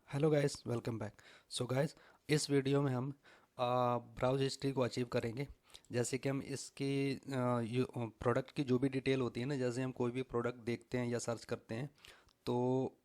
Hello guys, welcome back. So guys, इस video में हम ब्राउज हिस्ट्री को अचीव करेंगे। जैसे कि हम इसकी प्रोडक्ट की जो भी डिटेल होती है ना, जैसे हम कोई भी प्रोडक्ट देखते हैं या सर्च करते हैं तो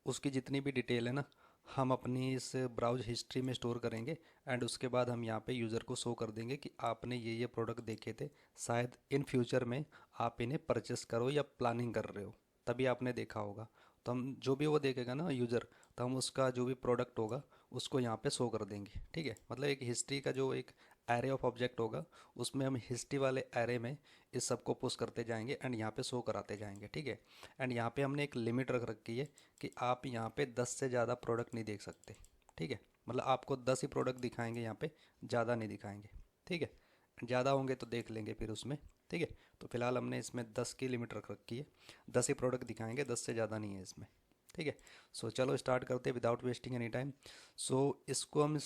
उसकी जितनी भी डिटेल है ना, हम अपनी इस ब्राउज हिस्ट्री में स्टोर करेंगे। एंड उसके बाद हम यहाँ पे यूज़र को शो कर देंगे कि आपने ये प्रोडक्ट देखे थे, शायद इन फ्यूचर में आप इन्हें परचेस करो या प्लानिंग कर रहे हो, तभी आपने देखा होगा। तो हम जो भी वो देखेगा ना यूज़र, तो हम उसका जो भी प्रोडक्ट होगा उसको यहाँ पे शो कर देंगे। ठीक है, मतलब एक हिस्ट्री का जो एक एरे ऑफ ऑब्जेक्ट होगा, उसमें हम हिस्ट्री वाले एरे में इस सब को पुश करते जाएंगे एंड यहाँ पे शो कराते जाएंगे। ठीक है, एंड यहाँ पे हमने एक लिमिट रख रखी है कि आप यहाँ पे 10 से ज़्यादा प्रोडक्ट नहीं देख सकते। ठीक है, मतलब आपको 10 ही प्रोडक्ट दिखाएंगे यहाँ पे, ज़्यादा नहीं दिखाएंगे। ठीक है, ज़्यादा होंगे तो देख लेंगे फिर उसमें। ठीक है, तो फिलहाल हमने इसमें 10 की लिमिट रख रखी है, 10 ही प्रोडक्ट दिखाएंगे, 10 से ज़्यादा नहीं है इसमें। ठीक है, सो चलो स्टार्ट करते हैं विदाउट वेस्टिंग एनी टाइम। सो इसको हम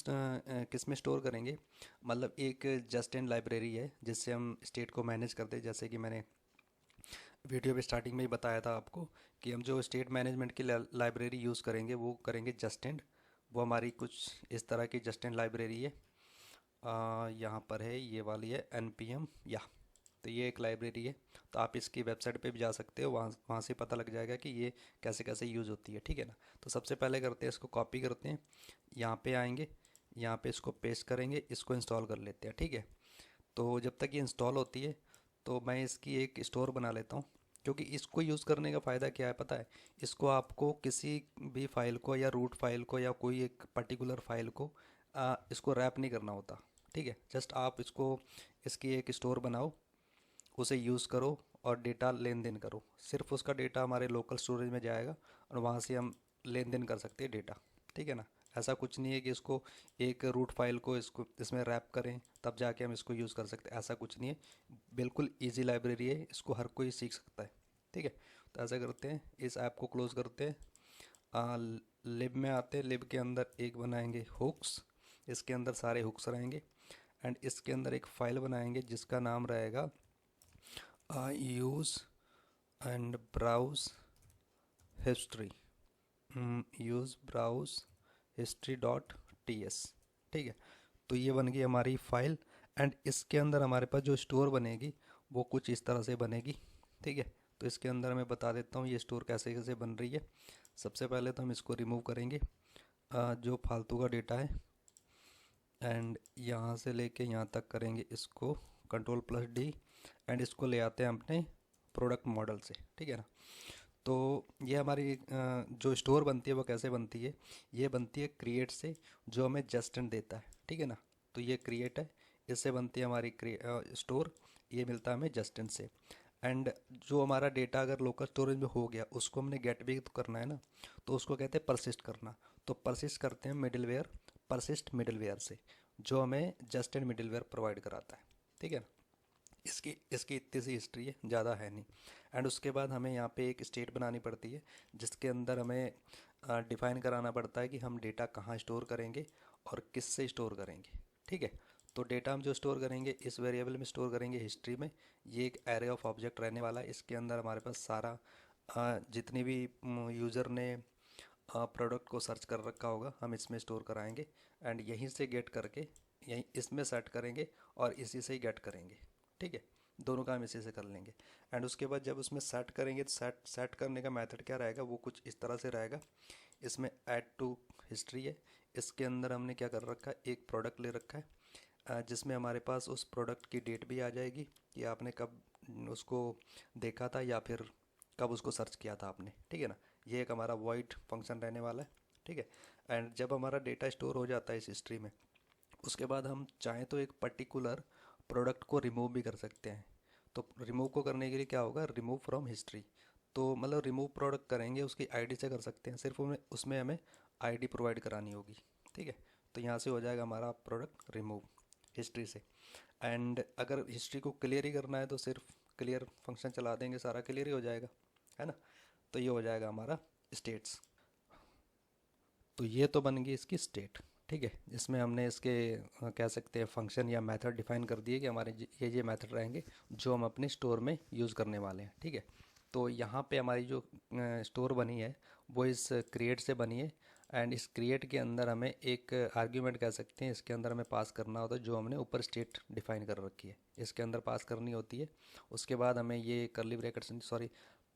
किस में स्टोर करेंगे, मतलब एक जस्ट इन लाइब्रेरी है जिससे हम स्टेट को मैनेज करते हैं। जैसे कि मैंने वीडियो पे स्टार्टिंग में ही बताया था आपको कि हम जो स्टेट मैनेजमेंट की लाइब्रेरी यूज़ करेंगे वो करेंगे जस्ट इन। वो हमारी कुछ इस तरह की जस्ट इन लाइब्रेरी है। यहाँ पर है, ये वाली है npm या, तो ये एक लाइब्रेरी है। तो आप इसकी वेबसाइट पे भी जा सकते हो, वहाँ वहाँ से पता लग जाएगा कि ये कैसे कैसे यूज़ होती है। ठीक है ना, तो सबसे पहले करते हैं इसको कॉपी करते हैं, यहाँ पे आएंगे, यहाँ पे इसको पेस्ट करेंगे, इसको इंस्टॉल कर लेते हैं। ठीक है, तो जब तक ये इंस्टॉल होती है तो मैं इसकी एक स्टोर बना लेता हूँ। क्योंकि इसको यूज़ करने का फ़ायदा क्या है पता है, इसको आपको किसी भी फाइल को या रूट फाइल को या कोई एक पर्टिकुलर फाइल को इसको रैप नहीं करना होता। ठीक है, जस्ट आप इसको, इसकी एक स्टोर बनाओ, उसे यूज़ करो और डेटा लेन देन करो। सिर्फ उसका डेटा हमारे लोकल स्टोरेज में जाएगा और वहाँ से हम लेन देन कर सकते हैं डेटा। ठीक है ना, ऐसा कुछ नहीं है कि इसको एक रूट फाइल को इसको इसमें रैप करें तब जाके हम इसको यूज़ कर सकते हैं, ऐसा कुछ नहीं है। बिल्कुल इजी लाइब्रेरी है, इसको हर कोई सीख सकता है। ठीक है, तो ऐसा करते हैं, इस ऐप को क्लोज़ करते हैं, लिब में आते हैं। लिब के अंदर एक बनाएंगे हुक्स, इसके अंदर सारे हुक्स रहेंगे। एंड इसके अंदर एक फ़ाइल बनाएंगे जिसका नाम रहेगा use and browse history, use browse history dot T S. ठीक है, तो ये बन गई हमारी फाइल। एंड इसके अंदर हमारे पास जो स्टोर बनेगी वो कुछ इस तरह से बनेगी। ठीक है, तो इसके अंदर मैं बता देता हूँ ये स्टोर कैसे कैसे बन रही है। सबसे पहले तो हम इसको रिमूव करेंगे, जो फालतू का डेटा है। एंड यहाँ से लेके यहाँ तक करेंगे इसको Ctrl+D। एंड इसको ले आते हैं अपने प्रोडक्ट मॉडल से। ठीक है ना, तो ये हमारी जो स्टोर बनती है वो कैसे बनती है, ये बनती है क्रिएट से, जो हमें जस्टिन देता है। ठीक है ना, तो ये क्रिएट है, इससे बनती है हमारी स्टोर, ये मिलता है हमें जस्टिन से। एंड जो हमारा डेटा अगर लोकल स्टोरेज में हो गया उसको हमने गेट भी तो करना है ना, तो उसको कहते हैं परसिस्ट करना। तो परसिस्ट करते हैं मिडिलवेयर, परसिस्ट मिडिलवेयर से, जो हमें जस्ट एंड मिडिलवेयर प्रोवाइड कराता है। ठीक है ना, इसकी इसकी इतनी सी हिस्ट्री है, ज़्यादा है नहीं। एंड उसके बाद हमें यहाँ पे एक स्टेट बनानी पड़ती है जिसके अंदर हमें डिफाइन कराना पड़ता है कि हम डेटा कहाँ स्टोर करेंगे और किस से स्टोर करेंगे। ठीक है, तो डेटा हम जो स्टोर करेंगे इस वेरिएबल में स्टोर करेंगे, हिस्ट्री में। ये एक एरे ऑफ ऑब्जेक्ट रहने वाला है, इसके अंदर हमारे पास सारा जितनी भी यूज़र ने प्रोडक्ट को सर्च कर रखा होगा हम इसमें स्टोर कराएंगे। एंड यहीं से गेट करके यहीं इसमें सेट करेंगे और इसी से ही गेट करेंगे। ठीक है, दोनों काम इसी से कर लेंगे। एंड उसके बाद जब उसमें सेट करेंगे तो सेट सेट करने का मेथड क्या रहेगा, वो कुछ इस तरह से रहेगा। इसमें ऐड टू हिस्ट्री है, इसके अंदर हमने क्या कर रखा है, एक प्रोडक्ट ले रखा है जिसमें हमारे पास उस प्रोडक्ट की डेट भी आ जाएगी कि आपने कब उसको देखा था या फिर कब उसको सर्च किया था आपने। ठीक है ना, ये एक हमारा वॉइड फंक्शन रहने वाला है। ठीक है, एंड जब हमारा डेटा स्टोर हो जाता है इस हिस्ट्री में, उसके बाद हम चाहें तो एक पर्टिकुलर प्रोडक्ट को रिमूव भी कर सकते हैं। तो रिमूव को करने के लिए क्या होगा, रिमूव फ्रॉम हिस्ट्री। तो मतलब रिमूव प्रोडक्ट करेंगे उसकी आईडी से कर सकते हैं, सिर्फ उसमें हमें आईडी प्रोवाइड करानी होगी। ठीक है, तो यहाँ से हो जाएगा हमारा प्रोडक्ट रिमूव हिस्ट्री से। एंड अगर हिस्ट्री को क्लियर ही करना है तो सिर्फ क्लियर फंक्शन चला देंगे, सारा क्लियर ही हो जाएगा, है ना। तो ये हो जाएगा हमारा स्टेट्स। तो ये तो बन गई इसकी स्टेट। ठीक है, इसमें हमने इसके कह सकते हैं फंक्शन या मेथड डिफाइन कर दिए कि हमारे ये मेथड रहेंगे जो हम अपने स्टोर में यूज़ करने वाले हैं। ठीक है, तो यहाँ पे हमारी जो स्टोर बनी है वो इस क्रिएट से बनी है। एंड इस क्रिएट के अंदर हमें एक आर्ग्यूमेंट कह सकते हैं, इसके अंदर हमें पास करना होता है जो हमने ऊपर स्टेट डिफाइन कर रखी है, इसके अंदर पास करनी होती है। उसके बाद हमें ये करली ब्रैकेट्स सॉरी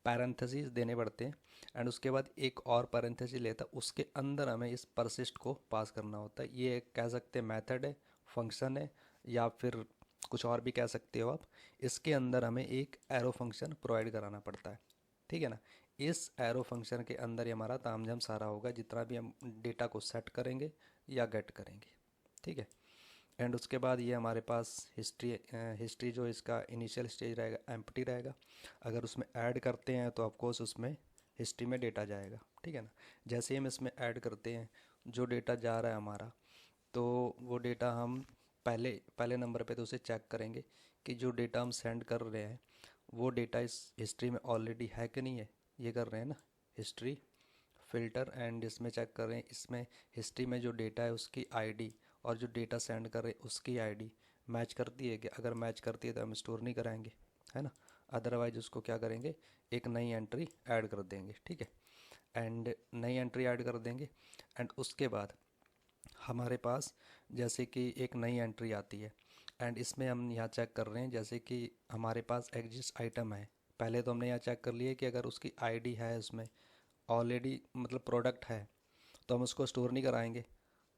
पैरेंथेसिस देने पड़ते हैं। एंड उसके बाद एक और पैरेंथेसिस लेता है, उसके अंदर हमें इस परसिस्ट को पास करना होता है। ये एक कह सकते हैं मेथड है, फंक्शन है, या फिर कुछ और भी कह सकते हो आप। इसके अंदर हमें एक एरो फंक्शन प्रोवाइड कराना पड़ता है, ठीक है ना। इस एरो फंक्शन के अंदर ही हमारा तामझाम सारा होगा, जितना भी हम डेटा को सेट करेंगे या गेट करेंगे, ठीक है। एंड उसके बाद ये हमारे पास हिस्ट्री जो इसका इनिशियल स्टेज रहेगा एम्प्टी रहेगा। अगर उसमें ऐड करते हैं तो ऑफकोर्स उसमें हिस्ट्री में डेटा जाएगा, ठीक है ना। जैसे ही हम इसमें ऐड करते हैं जो डेटा जा रहा है हमारा, तो वो डेटा हम पहले पहले नंबर पे तो उसे चेक करेंगे कि जो डेटा हम सेंड कर रहे हैं वो डेटा इस हिस्ट्री में ऑलरेडी है कि नहीं है। ये कर रहे हैं ना, हिस्ट्री फ़िल्टर, एंड इसमें चेक कर रहे हैं इसमें हिस्ट्री में जो डेटा है उसकी आईडी और जो डेटा सेंड कर रहे हैं उसकी आईडी मैच करती है कि अगर मैच करती है तो हम स्टोर नहीं कराएंगे, है ना। अदरवाइज उसको क्या करेंगे, एक नई एंट्री ऐड कर देंगे, ठीक है। एंड नई एंट्री ऐड कर देंगे। एंड उसके बाद हमारे पास जैसे कि एक नई एंट्री आती है, एंड इसमें हम यहाँ चेक कर रहे हैं जैसे कि हमारे पास एग्जिस्ट आइटम है। पहले तो हमने यहाँ चेक कर लिया कि अगर उसकी आईडी है उसमें ऑलरेडी, मतलब प्रोडक्ट है, तो हम उसको स्टोर नहीं कराएंगे,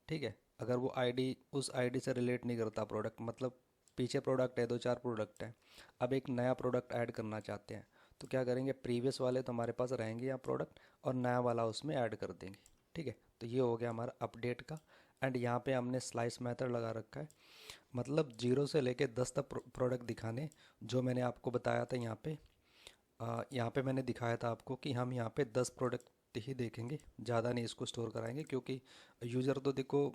ठीक है। अगर वो आईडी उस आईडी से रिलेट नहीं करता प्रोडक्ट, मतलब पीछे प्रोडक्ट है, दो चार प्रोडक्ट हैं, अब एक नया प्रोडक्ट ऐड करना चाहते हैं, तो क्या करेंगे, प्रीवियस वाले तो हमारे पास रहेंगे यहाँ प्रोडक्ट, और नया वाला उसमें ऐड कर देंगे, ठीक है। तो ये हो गया हमारा अपडेट का। एंड यहाँ पे हमने स्लाइस मेथड लगा रखा है, मतलब 0 से लेके 10 तक प्रोडक्ट दिखाने, जो मैंने आपको बताया था यहाँ पे मैंने दिखाया था आपको कि हम यहाँ पे 10 प्रोडक्ट ही देखेंगे, ज़्यादा नहीं इसको स्टोर कराएंगे, क्योंकि यूज़र तो देखो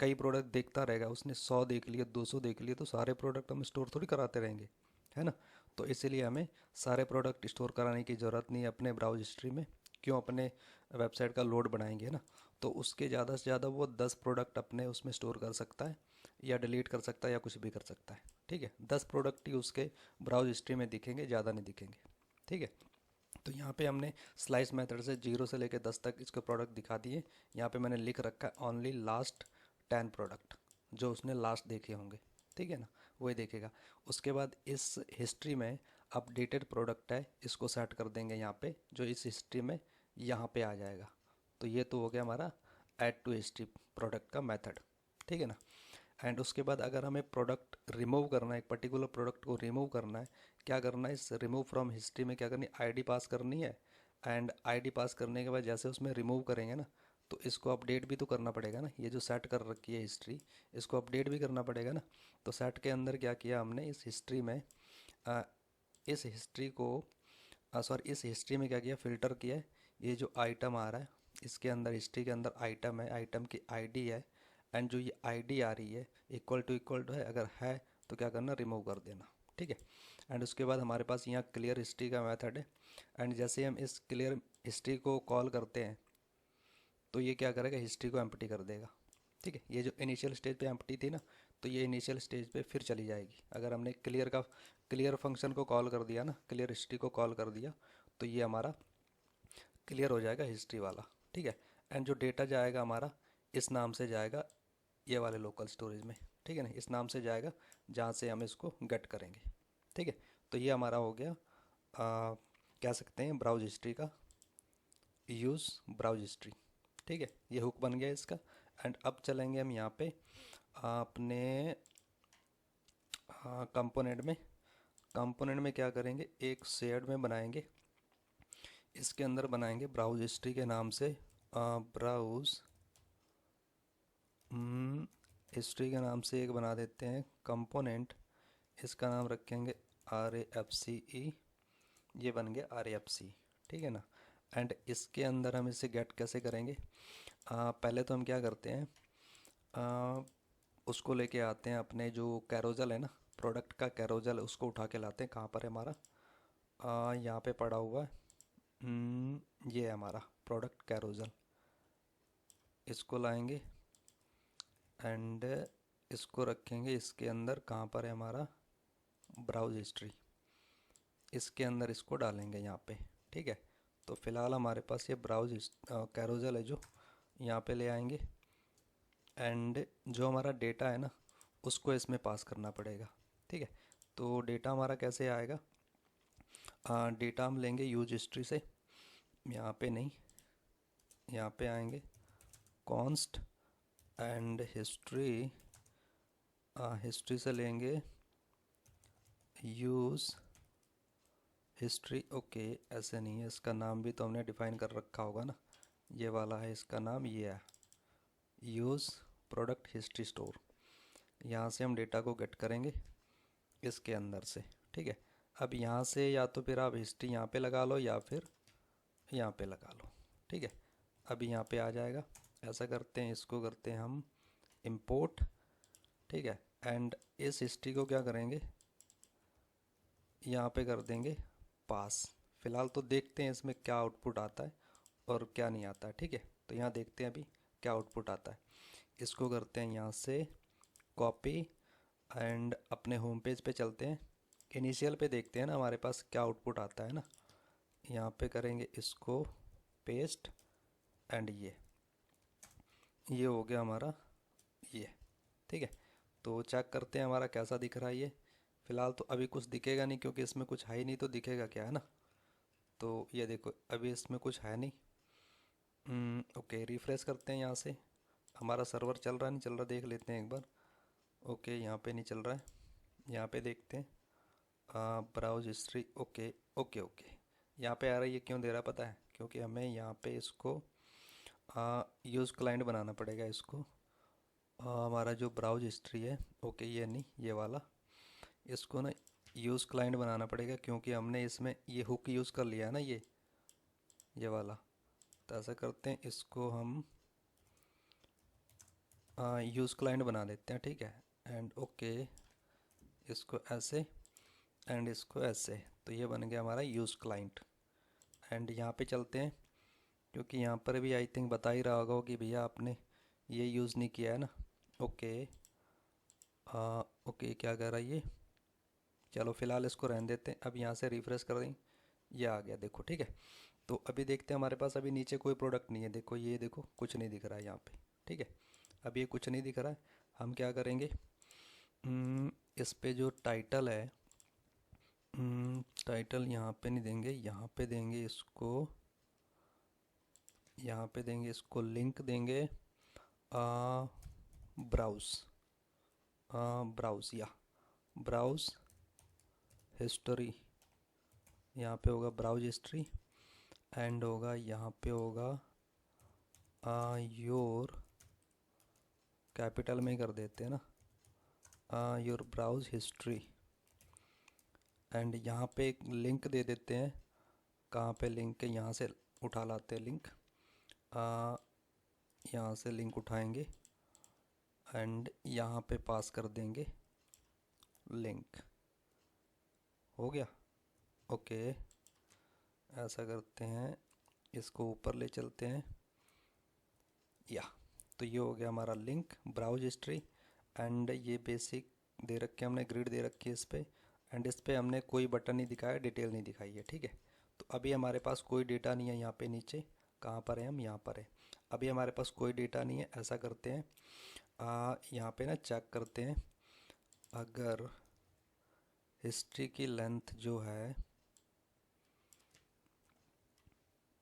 कई प्रोडक्ट देखता रहेगा, उसने 100 देख लिया 200 देख लिया, तो सारे प्रोडक्ट हम स्टोर थोड़ी कराते रहेंगे, है ना। तो इसीलिए हमें सारे प्रोडक्ट स्टोर कराने की ज़रूरत नहीं है अपने ब्राउज हिस्ट्री में। क्यों, अपने वेबसाइट का लोड बनाएंगे, है ना। तो उसके ज़्यादा से ज़्यादा वो 10 प्रोडक्ट अपने उसमें स्टोर कर सकता है, या डिलीट कर सकता है, या कुछ भी कर सकता है, ठीक है। 10 प्रोडक्ट ही उसके ब्राउज हिस्ट्री में दिखेंगे, ज़्यादा नहीं दिखेंगे, ठीक है। तो यहाँ पे हमने स्लाइस मेथड से 0 से लेकर 10 तक इसके प्रोडक्ट दिखा दिए। यहाँ पे मैंने लिख रखा है ओनली लास्ट 10 प्रोडक्ट, जो उसने लास्ट देखे होंगे, ठीक है ना, वही देखेगा। उसके बाद इस हिस्ट्री में अपडेटेड प्रोडक्ट है, इसको सेट कर देंगे यहाँ पे, जो इस हिस्ट्री में यहाँ पे आ जाएगा। तो ये तो हो गया हमारा ऐड टू हिस्ट्री प्रोडक्ट का मेथड, ठीक है ना। एंड उसके बाद अगर हमें प्रोडक्ट रिमूव करना है, एक पर्टिकुलर प्रोडक्ट को रिमूव करना है, क्या करना है, इस रिमूव फ्रॉम हिस्ट्री में क्या करनी है, आईडी पास करनी है। एंड आईडी पास करने के बाद जैसे उसमें रिमूव करेंगे ना, तो इसको अपडेट भी तो करना पड़ेगा ना, ये जो सेट कर रखी है हिस्ट्री, इसको अपडेट भी करना पड़ेगा ना। तो सेट के अंदर क्या किया हमने, इस हिस्ट्री में आ, इस हिस्ट्री को सॉरी इस हिस्ट्री में क्या किया, फ़िल्टर किया है। ये जो आइटम आ रहा है इसके अंदर, हिस्ट्री के अंदर आइटम है, आइटम की आईडी है, एंड जो ये आईडी आ रही है इक्वल टू है, अगर है तो क्या करना, रिमूव कर देना, ठीक है। एंड उसके बाद हमारे पास यहाँ क्लियर हिस्ट्री का मेथड है। एंड जैसे हम इस क्लियर हिस्ट्री को कॉल करते हैं तो ये क्या करेगा, हिस्ट्री को एम्प्टी कर देगा, ठीक है। ये जो इनिशियल स्टेज पे एम्प्टी थी ना, तो ये इनिशियल स्टेज पे फिर चली जाएगी। अगर हमने क्लियर फंक्शन को कॉल कर दिया ना, क्लियर हिस्ट्री को कॉल कर दिया, तो ये हमारा क्लियर हो जाएगा हिस्ट्री वाला, ठीक है। एंड जो डेटा जाएगा हमारा, इस नाम से जाएगा, ये वाले लोकल स्टोरेज में, ठीक है ना, इस नाम से जाएगा जहाँ से हम इसको गेट करेंगे, ठीक है। तो ये हमारा हो गया कह सकते हैं ब्राउज हिस्ट्री का यूज़, ब्राउज हिस्ट्री, ठीक है। ये हुक बन गया इसका। एंड अब चलेंगे हम यहाँ पे अपने कंपोनेंट में क्या करेंगे, एक शेयर्ड में बनाएंगे, इसके अंदर बनाएंगे ब्राउज हिस्ट्री के नाम से, ब्राउज हिस्ट्री के नाम से एक बना देते हैं कंपोनेंट, इसका नाम रखेंगे RAFCE, ये बन गया RAFC, ठीक है ना। एंड इसके अंदर हम इसे गेट कैसे करेंगे, पहले तो हम क्या करते हैं, उसको लेके आते हैं, अपने जो कैरोजल है ना, प्रोडक्ट का कैरोजल है, उसको उठा के लाते हैं। कहाँ पर है हमारा, यहाँ पे पड़ा हुआ है, ये है हमारा प्रोडक्ट कैरोजल, इसको लाएंगे एंड इसको रखेंगे इसके अंदर। कहाँ पर है हमारा ब्राउज हिस्ट्री, इसके अंदर इसको डालेंगे यहाँ पे, ठीक है। तो फिलहाल हमारे पास ये ब्राउज कैरोजल है जो यहाँ पे ले आएंगे एंड जो हमारा डेटा है ना उसको इसमें पास करना पड़ेगा। ठीक है, तो डेटा हमारा कैसे आएगा? डेटा हम लेंगे यूज हिस्ट्री से, यहाँ पे नहीं, यहाँ पे आएंगे कॉन्स्ट एंड हिस्ट्री, हिस्ट्री से लेंगे यूज़ हिस्ट्री। ओके, ऐसे नहीं है, इसका नाम भी तो हमने डिफाइन कर रखा होगा ना, ये वाला है इसका नाम, ये है यूज़ प्रोडक्ट हिस्ट्री स्टोर। यहाँ से हम डेटा को गेट करेंगे इसके अंदर से। ठीक है, अब यहाँ से या तो फिर आप हिस्ट्री यहाँ पे लगा लो या फिर यहाँ पे लगा लो। ठीक है, अभी यहाँ पे आ जाएगा। ऐसा करते हैं, इसको करते हैं हम इंपोर्ट। ठीक है, एंड इस हिस्ट्री को क्या करेंगे, यहाँ पे कर देंगे पास। फ़िलहाल तो देखते हैं इसमें क्या आउटपुट आता है और क्या नहीं आता है। ठीक है, तो यहाँ देखते हैं अभी क्या आउटपुट आता है। इसको करते हैं यहाँ से कॉपी एंड अपने होम पेज पे चलते हैं। इनिशियल पे देखते हैं ना हमारे पास क्या आउटपुट आता है ना। यहाँ पे करेंगे इसको पेस्ट एंड ये हो गया हमारा ये। ठीक है, तो चेक करते हैं हमारा कैसा दिख रहा है ये। फ़िलहाल तो अभी कुछ दिखेगा नहीं क्योंकि इसमें कुछ है ही नहीं, तो दिखेगा क्या है ना। तो ये देखो अभी इसमें कुछ है नहीं। ओके, रिफ़्रेश करते हैं यहाँ से। हमारा सर्वर चल रहा नहीं चल रहा देख लेते हैं एक बार। ओके, यहाँ पे नहीं चल रहा है, यहाँ पे देखते हैं browse history. Okay okay okay, यहाँ पे आ रहा है। ये क्यों दे रहा है पता है? क्योंकि हमें यहाँ पे इसको यूज़ क्लाइंट बनाना पड़ेगा इसको। हमारा जो ब्राउज हिस्ट्री है, ओके ये नहीं, ये वाला, इसको ना यूज़ क्लाइंट बनाना पड़ेगा क्योंकि हमने इसमें ये हुक यूज़ कर लिया है ना, ये वाला। तो ऐसा करते हैं, इसको हम यूज़ क्लाइंट बना देते हैं। ठीक है, एंड ओके, इसको ऐसे एंड इसको ऐसे, तो ये बन गया हमारा यूज़ क्लाइंट। एंड यहाँ पे चलते हैं क्योंकि यहाँ पर भी आई थिंक बता ही रहा होगा कि भैया आपने ये यूज़ नहीं किया है ना। ओके, ओके क्या कह रहा है ये, चलो फ़िलहाल इसको रहने देते हैं। अब यहाँ से रिफ़्रेश कर दें, ये आ गया देखो। ठीक है, तो अभी देखते हैं हमारे पास अभी नीचे कोई प्रोडक्ट नहीं है। देखो ये देखो कुछ नहीं दिख रहा है यहाँ पे। ठीक है, अब ये कुछ नहीं दिख रहा है। हम क्या करेंगे, इस पे जो टाइटल है, टाइटल यहाँ पे नहीं देंगे, यहाँ पे देंगे इसको, यहाँ पे देंगे इसको लिंक देंगे ब्राउज़, ब्राउज़ या ब्राउज़ हिस्ट्री। यहाँ पे होगा ब्राउज हिस्ट्री एंड होगा यहाँ पे होगा योर, कैपिटल में ही कर देते हैं ना, योर ब्राउज हिस्ट्री। एंड यहाँ पे एक लिंक दे देते हैं। कहाँ पे लिंक है, यहाँ से उठा लाते हैं लिंक, यहाँ से लिंक उठाएंगे एंड यहाँ पे पास कर देंगे लिंक। हो गया, ओके। ऐसा करते हैं, इसको ऊपर ले चलते हैं, या तो ये हो गया हमारा लिंक ब्राउज हिस्ट्री। एंड ये बेसिक दे रखे हमने, ग्रिड दे रखी है इस पर, एंड इस पर हमने कोई बटन नहीं दिखाया, डिटेल नहीं दिखाई है। ठीक है, तो अभी हमारे पास कोई डेटा नहीं है यहाँ पे नीचे। कहाँ पर है हम, यहाँ पर है। अभी हमारे पास कोई डेटा नहीं है। ऐसा करते हैं, यहाँ पे ना चेक करते हैं, अगर हिस्ट्री की लेंथ जो है,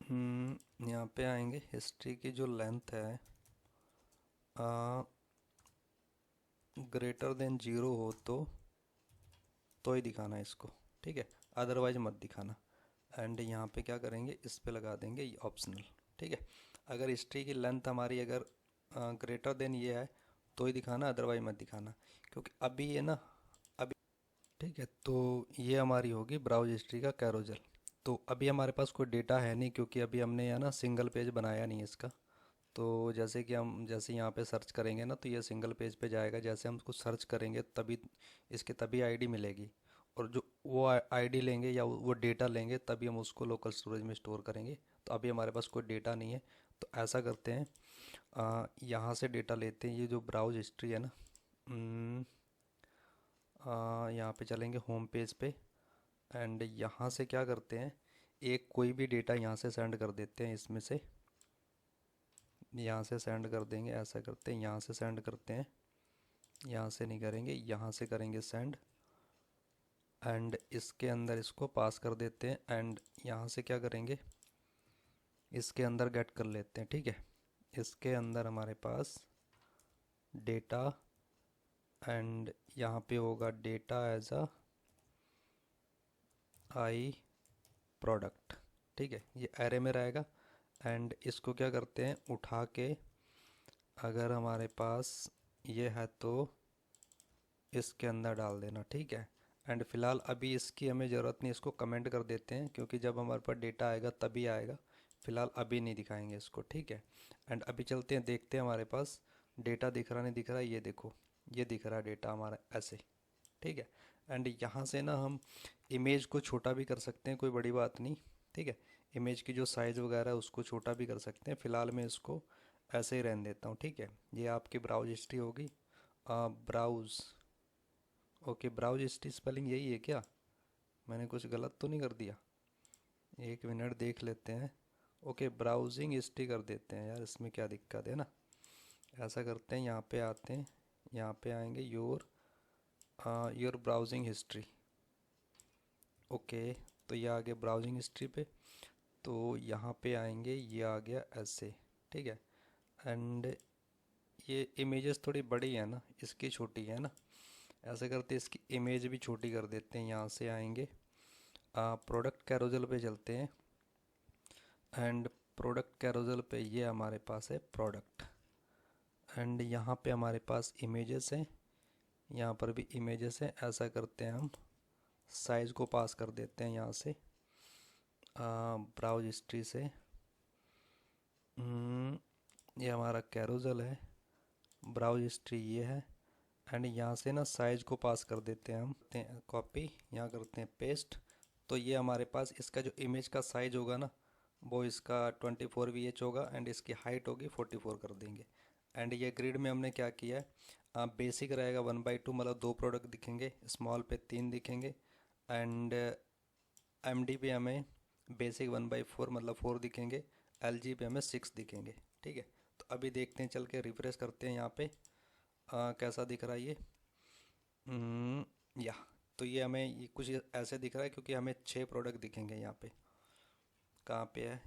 यहाँ पे आएंगे, हिस्ट्री की जो लेंथ है ग्रेटर देन 0 हो तो ही दिखाना है इसको। ठीक है, अदरवाइज मत दिखाना। एंड यहाँ पे क्या करेंगे, इस पे लगा देंगे ये ऑप्शनल। ठीक है, अगर हिस्ट्री की लेंथ हमारी अगर ग्रेटर देन ये है तो ही दिखाना, अदरवाइज मत दिखाना। क्योंकि अभी ये ना, अभी ठीक है, तो ये हमारी होगी ब्राउज हिस्ट्री का कैरोजल। तो अभी हमारे पास कोई डेटा है नहीं क्योंकि अभी हमने यहाँ ना सिंगल पेज बनाया नहीं इसका। तो जैसे कि हम जैसे यहाँ पे सर्च करेंगे ना तो ये सिंगल पेज पे जाएगा। जैसे हम उसको सर्च करेंगे तभी इसके तभी आईडी मिलेगी, और जो वो आईडी लेंगे या वो डेटा लेंगे तभी हम उसको लोकल स्टोरेज में स्टोर करेंगे। तो अभी हमारे पास कोई डेटा नहीं है, तो ऐसा करते हैं, यहाँ से डेटा लेते हैं। ये जो ब्राउज हिस्ट्री है ना, यहाँ पे चलेंगे होम पेज पे एंड यहाँ से क्या करते हैं, एक कोई भी डेटा यहाँ से सेंड कर देते हैं इसमें से। यहाँ से सेंड कर देंगे, ऐसा करते हैं, यहाँ से सेंड करते हैं, यहाँ से नहीं करेंगे, यहाँ से करेंगे सेंड, एंड इसके अंदर इसको पास कर देते हैं, एंड यहाँ से क्या करेंगे, इसके अंदर गेट कर लेते हैं। ठीक है, इसके अंदर हमारे पास डेटा, एंड यहाँ पे होगा data as a I product. ठीक है, ये एरे में रहेगा, एंड इसको क्या करते हैं, उठा के अगर हमारे पास ये है तो इसके अंदर डाल देना। ठीक है, एंड फिलहाल अभी इसकी हमें ज़रूरत नहीं, इसको कमेंट कर देते हैं, क्योंकि जब हमारे पास डेटा आएगा तभी आएगा, फिलहाल अभी नहीं दिखाएंगे इसको। ठीक है, एंड अभी चलते हैं, देखते हैं हमारे पास डेटा दिख रहा नहीं दिख रहा, ये देखो, ये दिख रहा है डेटा हमारा ऐसे। ठीक है, एंड यहाँ से ना हम इमेज को छोटा भी कर सकते हैं, कोई बड़ी बात नहीं। ठीक है, इमेज की जो साइज़ वगैरह है उसको छोटा भी कर सकते हैं, फ़िलहाल मैं इसको ऐसे ही रहने देता हूँ। ठीक है, ये आपकी ब्राउज हिस्ट्री होगी। Browse, okay, browse history spelling यही है क्या, मैंने कुछ गलत तो नहीं कर दिया, एक मिनट देख लेते हैं। ओके, ब्राउजिंग हिस्ट्री कर देते हैं यार, इसमें क्या दिक्कत है ना। ऐसा करते हैं, यहाँ पे आते हैं, यहाँ पे आएंगे योर ब्राउजिंग हिस्ट्री। ओके, तो ये आ गया ब्राउजिंग हिस्ट्री पे, तो यहाँ पे आएंगे, ये आ गया ऐसे। ठीक है, एंड ये इमेजेस थोड़ी बड़ी है ना, इसकी छोटी है ना, ऐसे करते इसकी इमेज भी छोटी कर देते हैं। यहाँ से आएंगे, प्रोडक्ट कैरोजल पे चलते हैं, एंड प्रोडक्ट कैरोजल पे ये हमारे पास है प्रोडक्ट, एंड यहाँ पे हमारे पास इमेजेस हैं, यहाँ पर भी इमेजेस हैं। ऐसा करते हैं, हम साइज़ को पास कर देते हैं यहाँ से ब्राउज हिस्ट्री से। ये हमारा कैरोजल है, ब्राउज हिस्ट्री ये है, एंड यहाँ से ना साइज़ को पास कर देते हैं हम, कॉपी, यहाँ करते हैं पेस्ट। तो ये हमारे पास इसका जो इमेज का साइज़ होगा ना, वो इसका 24 VH होगा, एंड इसकी हाइट होगी 44 कर देंगे। एंड ये ग्रिड में हमने क्या किया है, बेसिक रहेगा 1/2, मतलब 2 प्रोडक्ट दिखेंगे, स्मॉल पे 3 दिखेंगे, एंड MD पे हमें बेसिक 1/4 मतलब 4 दिखेंगे, LG पे हमें 6 दिखेंगे। ठीक है, तो अभी देखते हैं, चल के रिफ्रेश करते हैं यहाँ पे कैसा दिख रहा है ये। या तो ये हमें ये कुछ ऐसे दिख रहा है, क्योंकि हमें 6 प्रोडक्ट दिखेंगे यहाँ पे। कहाँ पे है,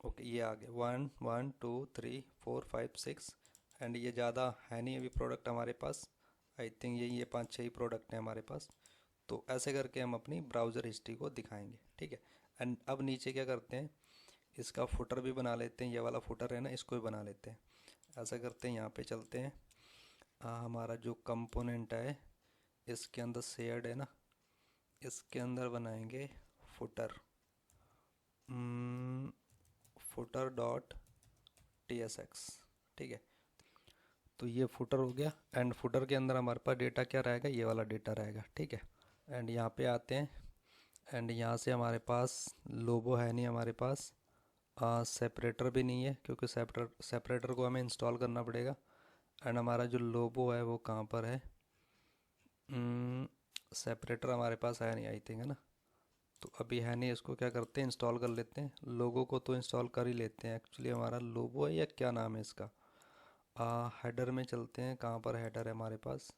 ओके, ये आ गया 1 1 2 3 4 5 6, एंड ये ज़्यादा है नहीं अभी प्रोडक्ट हमारे पास, आई थिंक ये 5-6 ही प्रोडक्ट हैं हमारे पास। तो ऐसे करके हम अपनी ब्राउज़र हिस्ट्री को दिखाएंगे। ठीक है, एंड अब नीचे क्या करते हैं, इसका फुटर भी बना लेते हैं, ये वाला फुटर है ना, इसको भी बना लेते हैं। ऐसा करते हैं, यहाँ पे चलते हैं, हमारा जो कंपोनेंट है इसके अंदर शेयर्ड है ना, इसके अंदर बनाएंगे फुटर, फुटर डॉट TSX। ठीक है, तो ये फुटर हो गया, एंड फुटर के अंदर हमारे पास डेटा क्या रहेगा, ये वाला डेटा रहेगा। ठीक है, एंड यहाँ पे आते हैं, एंड यहाँ से हमारे पास लोगो है नहीं हमारे पास, सेपरेटर भी नहीं है, क्योंकि सेपरेटर को हमें इंस्टॉल करना पड़ेगा। एंड हमारा जो लोगो है वो कहाँ पर है, सेपरेटर हमारे पास है नहीं आई थिंक, है ना, तो अभी है नहीं, इसको क्या करते हैं, इंस्टॉल कर लेते हैं। लोगो को तो इंस्टॉल कर ही लेते हैं, एक्चुअली हमारा लोगो है या क्या नाम है इसका, हेडर में चलते हैं, कहाँ पर हेडर है हमारे पास,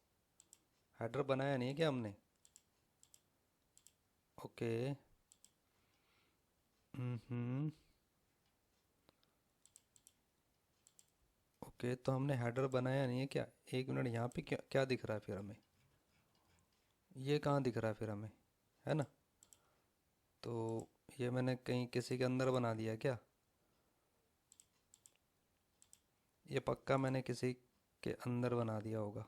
हेडर बनाया नहीं है क्या हमने, ओके, ओके, तो हमने हेडर बनाया नहीं है क्या, एक मिनट, यहाँ पे क्या क्या दिख रहा है फिर हमें, ये कहाँ दिख रहा है फिर हमें, है ना, तो ये मैंने कहीं किसी के अंदर बना दिया क्या, ये पक्का मैंने किसी के अंदर बना दिया होगा।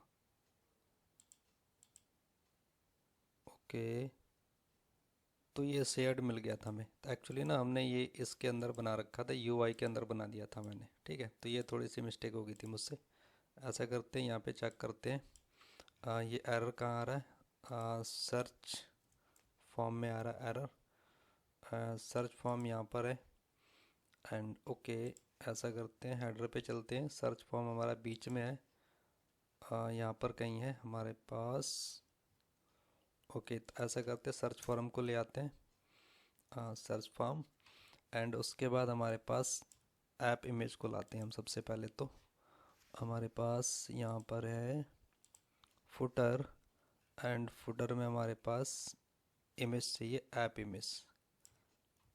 ओके, तो ये शेयर्ड मिल गया था हमें, तो एक्चुअली ना हमने ये इसके अंदर बना रखा था, UI के अंदर बना दिया था मैंने। ठीक है, तो ये थोड़ी सी मिस्टेक हो गई थी मुझसे। ऐसा करते हैं, यहाँ पे चेक करते हैं, ये एरर कहाँ आ रहा है, सर्च फॉर्म में आ रहा है एरर, सर्च फॉर्म यहाँ पर है, एंड ओके, ऐसा करते हैं, हेडर पे चलते हैं, सर्च फॉर्म हमारा बीच में है, यहाँ पर कहीं है हमारे पास। ओके, तो ऐसा करते हैं, सर्च फॉर्म को ले आते हैं, सर्च फॉर्म, एंड उसके बाद हमारे पास ऐप इमेज को लाते हैं हम सबसे पहले। तो हमारे पास यहाँ पर है फुटर, एंड फुटर में हमारे पास इमेज चाहिए, ऐप इमेज।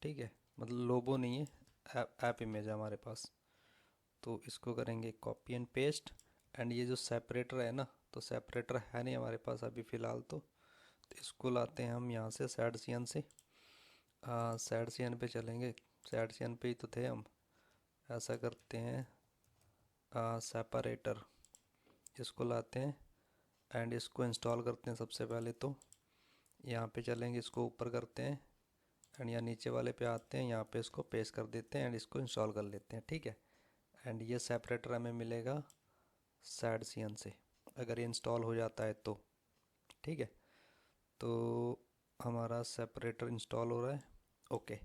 ठीक है, मतलब लोगो नहीं है, ऐप इमेज है हमारे पास। तो इसको करेंगे कॉपी एंड पेस्ट। एंड ये जो सेपरेटर है ना, तो सेपरेटर है नहीं हमारे पास अभी फ़िलहाल। तो इसको लाते हैं हम यहाँ से सैड सीएन से। सैड सीएन पे चलेंगे, सैड सीएन पे ही तो थे हम। ऐसा करते हैं, सेपरेटर, इसको लाते हैं एंड इसको इंस्टॉल करते हैं सबसे पहले। तो यहाँ पे चलेंगे, इसको ऊपर करते हैं एंड यहाँ नीचे वाले पे आते हैं, यहाँ पे इसको पेस्ट कर देते हैं एंड इसको इंस्टॉल कर लेते हैं। ठीक है, एंड ये सेपरेटर हमें मिलेगा सैड सीएन से, अगर ये इंस्टॉल हो जाता है तो। ठीक है, तो हमारा सेपरेटर इंस्टॉल हो रहा है। ओके,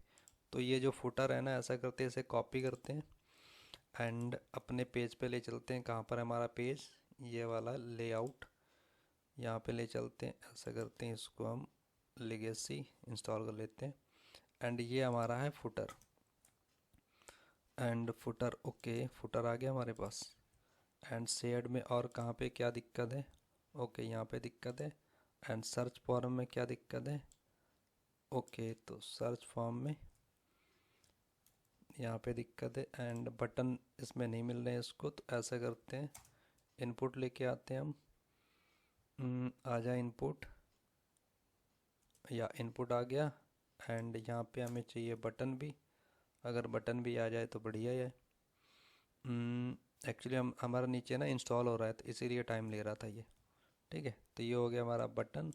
तो ये जो फुटर है ना, ऐसा करते हैं, इसे कॉपी करते हैं एंड अपने पेज पे ले चलते हैं। कहाँ पर है हमारा पेज, ये वाला लेआउट, यहाँ पे ले चलते हैं। ऐसा करते हैं, इसको हम लेगेसी इंस्टॉल कर लेते हैं एंड ये हमारा है footer. And footer, okay, footer आ गया हमारे पास। एंड शेड में और कहाँ पे क्या दिक्कत है, ओके, यहाँ पे दिक्कत है। एंड सर्च फॉर्म में क्या दिक्कत है, ओके, तो सर्च फॉर्म में यहाँ पे दिक्कत है। एंड बटन इसमें नहीं मिल रहे हैं इसको, तो ऐसा करते हैं, इनपुट लेके आते हैं हम। आ जाए इनपुट, या इनपुट आ गया। एंड यहाँ पे हमें चाहिए बटन भी, अगर बटन भी आ जाए तो बढ़िया है। एक्चुअली हम हमारा नीचे ना इंस्टॉल हो रहा है, तो इसीलिए टाइम ले रहा था ये। ठीक है, तो ये हो गया हमारा बटन,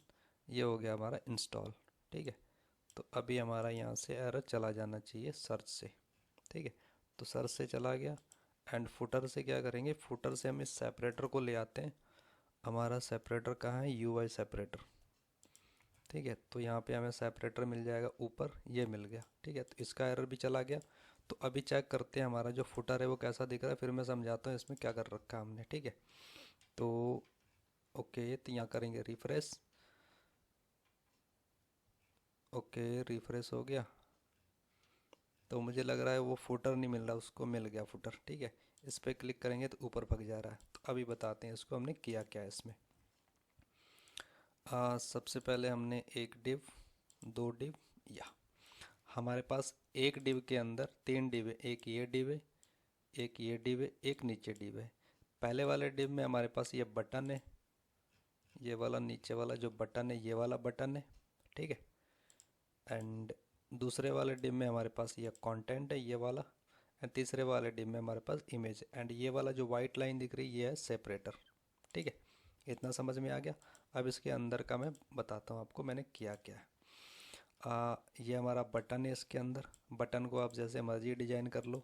ये हो गया हमारा इंस्टॉल। ठीक है, तो अभी हमारा यहाँ से एरर चला जाना चाहिए सर्च से। ठीक है, तो सर्च से चला गया। एंड फुटर से क्या करेंगे, फुटर से हम इस सेपरेटर को ले आते हैं। हमारा सेपरेटर कहाँ है, यूआई सेपरेटर। ठीक है, तो यहाँ पे हमें सेपरेटर मिल जाएगा ऊपर, ये मिल गया। ठीक है, तो इसका एरर भी चला गया। तो अभी चेक करते हैं हमारा जो फुटर है वो कैसा दिख रहा है, फिर मैं समझाता हूँ इसमें क्या कर रखा है हमने। ठीक है, तो ओके, तो यहाँ करेंगे रिफ्रेश। ओके, रिफ्रेश हो गया। तो मुझे लग रहा है वो फुटर नहीं मिल रहा, उसको मिल गया फुटर। ठीक है, इस पर क्लिक करेंगे तो ऊपर भग जा रहा है। तो अभी बताते हैं इसको हमने किया क्या है इसमें। सबसे पहले हमने एक डिव, दो डिव, या हमारे पास एक डिव के अंदर तीन डिव है, एक ये डिव है, एक ये डिव है, एक नीचे डिव है। पहले वाले डिव में हमारे पास ये बटन है, ये वाला नीचे वाला जो बटन है ये वाला बटन है। ठीक है, एंड दूसरे वाले डिव में हमारे पास ये कंटेंट है, ये वाला। एंड तीसरे वाले डिव में हमारे पास इमेज है, एंड ये वाला जो वाइट लाइन दिख रही है ये है सेपरेटर। ठीक है, इतना समझ में आ गया। अब इसके अंदर का मैं बताता हूँ आपको मैंने किया क्या है। ये हमारा बटन है, इसके अंदर बटन को आप जैसे मर्जी डिजाइन कर लो,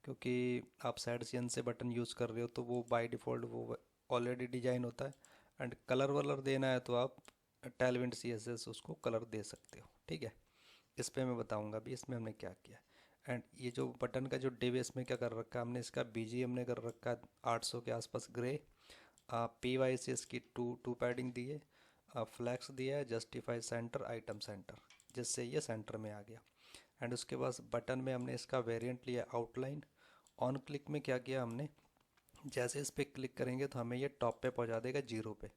क्योंकि आप साइड सीन से बटन यूज़ कर रहे हो तो वो बाय डिफ़ॉल्ट वो ऑलरेडी डिजाइन होता है। एंड कलर वलर देना है तो आप टेलविंड CSS उसको कलर दे सकते हो। ठीक है, इस पे मैं बताऊंगा अभी इसमें हमने क्या किया। एंड ये जो बटन का जो डिव है इसमें क्या कर रखा है हमने, इसका BG हमने कर रखा है 800 के आसपास ग्रे। PY से इसकी टू पैडिंग दी है, फ्लैक्स दिया है, जस्टिफाई सेंटर, आइटम सेंटर, जिससे ये सेंटर में आ गया। एंड उसके बाद बटन में हमने इसका वेरिएंट लिया आउटलाइन। ऑन क्लिक में क्या किया हमने, जैसे इस पर क्लिक करेंगे तो हमें ये टॉप पे पहुंचा देगा 0 पे।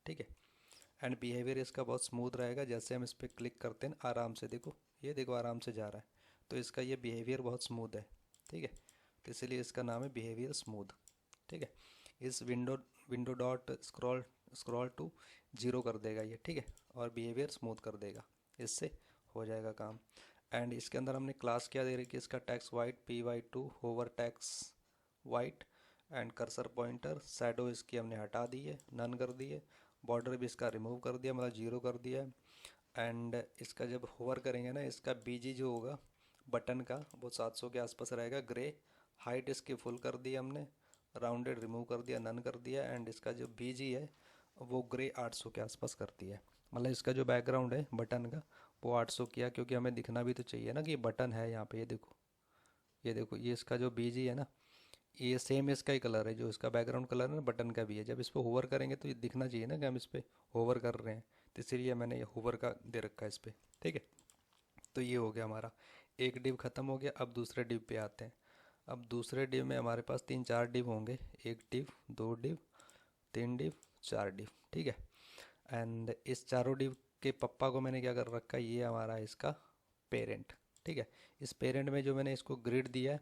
ठीक है, एंड बिहेवियर इसका बहुत स्मूथ रहेगा, जैसे हम इस पर क्लिक करते हैं आराम से, देखो ये देखो आराम से जा रहा है। तो इसका ये बिहेवियर बहुत स्मूथ है। ठीक है, तो इसलिए इसका नाम है बिहेवियर स्मूथ। ठीक है, इस window dot scroll scroll to 0 कर देगा ये। ठीक है, और बिहेवियर स्मूथ कर देगा, इससे हो जाएगा काम। एंड इसके अंदर हमने क्लास क्या दे रखी है, इसका text white PY2 hover text white. And cursor pointer shadow इसकी हमने हटा दी है, नन कर दी है। बॉर्डर भी इसका रिमूव कर दिया, मतलब 0 कर दिया है। एंड इसका जब होवर करेंगे ना, इसका BG जो होगा बटन का वो 700 के आसपास रहेगा ग्रे। हाइट इसकी फुल कर दी हमने, राउंडेड रिमूव कर दिया, नन कर दिया। एंड इसका जो BG है वो ग्रे 800 के आसपास कर दिया है। मतलब इसका जो बैकग्राउंड है बटन का वो 800 किया, क्योंकि हमें दिखना भी तो चाहिए ना कि ये बटन है यहाँ पे। ये देखो, ये देखो, ये इसका जो BG है ना, ये सेम इसका ही कलर है, जो इसका बैकग्राउंड कलर है ना बटन का भी है। जब इस पर होवर करेंगे तो ये दिखना चाहिए ना कि हम इस पर होवर कर रहे हैं, तो इसीलिए मैंने ये होवर का दे रखा है इस पर। ठीक है, तो ये हो गया हमारा, एक डिव ख़त्म हो गया। अब दूसरे डिव पे आते हैं। अब दूसरे डिव में हमारे पास 3-4 डिव होंगे, एक डिव, दो डिव, तीन डिव, चार डिव, ठीक है। एंड इस चारों डिव के पप्पा को मैंने क्या कर रखा है, ये हमारा इसका पेरेंट, ठीक है। इस पेरेंट में जो मैंने इसको ग्रिड दिया है,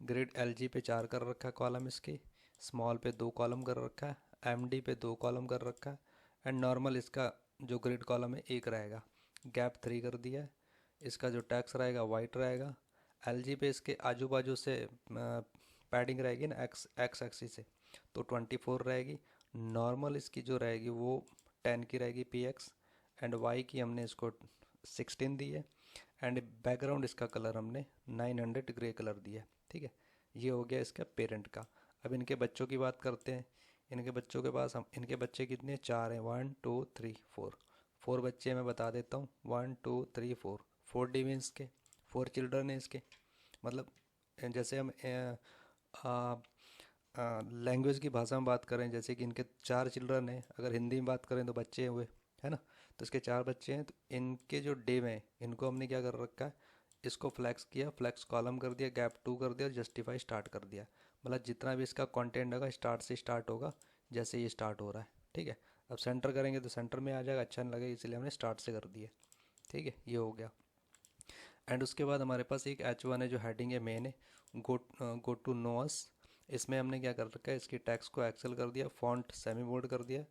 ग्रिड एलजी पे 4 कर रखा है कॉलम इसके, स्मॉल पे 2 कॉलम कर रखा है, एमडी पे 2 कॉलम कर रखा है, एंड नॉर्मल इसका जो ग्रिड कॉलम है एक रहेगा, गैप 3 कर दिया है। इसका जो टैक्स रहेगा वाइट रहेगा। एलजी पे इसके आजू बाजू से पैडिंग रहेगी ना एक्स एक्स एक्सिस से, तो 24 रहेगी। नॉर्मल इसकी जो रहेगी वो 10 की रहेगी पी एक्स, एंड वाई की हमने इसको 16 दी है। एंड बैकग्राउंड इसका कलर हमने 900 ग्रे कलर दिया है, ठीक है। ये हो गया इसका पेरेंट का। अब इनके बच्चों की बात करते हैं। इनके बच्चों के पास हम, इनके बच्चे कितने, 4 हैं, 1 2 3 4। 4 बच्चे मैं बता देता हूँ, 1 2 3 4, 4 डिविंस के, 4 चिल्ड्रन हैं इसके। मतलब जैसे हम लैंग्वेज की भाषा में बात करें, जैसे कि इनके 4 चिल्ड्रन हैं, अगर हिंदी में बात करें तो बच्चे हुए, है ना। तो इसके 4 बच्चे हैं, तो इनके जो डिव हैं इनको हमने क्या कर रखा है, इसको फ्लैक्स किया, फ्लैक्स कॉलम कर दिया, गैप 2 कर दिया और जस्टिफाई स्टार्ट कर दिया। मतलब जितना भी इसका कंटेंट होगा स्टार्ट से स्टार्ट होगा, जैसे ये स्टार्ट हो रहा है, ठीक है। अब सेंटर करेंगे तो सेंटर में आ जाएगा, अच्छा नहीं लगेगा इसलिए हमने स्टार्ट से कर दिया, ठीक है। ये हो गया। एंड उसके बाद हमारे पास एक H1 है जो हेडिंग है, मेन है, गो टू नोअस। इसमें हमने क्या कर रखा है, इसकी टैक्स को एक्सेल कर दिया, फॉन्ट सेमी बोल्ड कर दिया,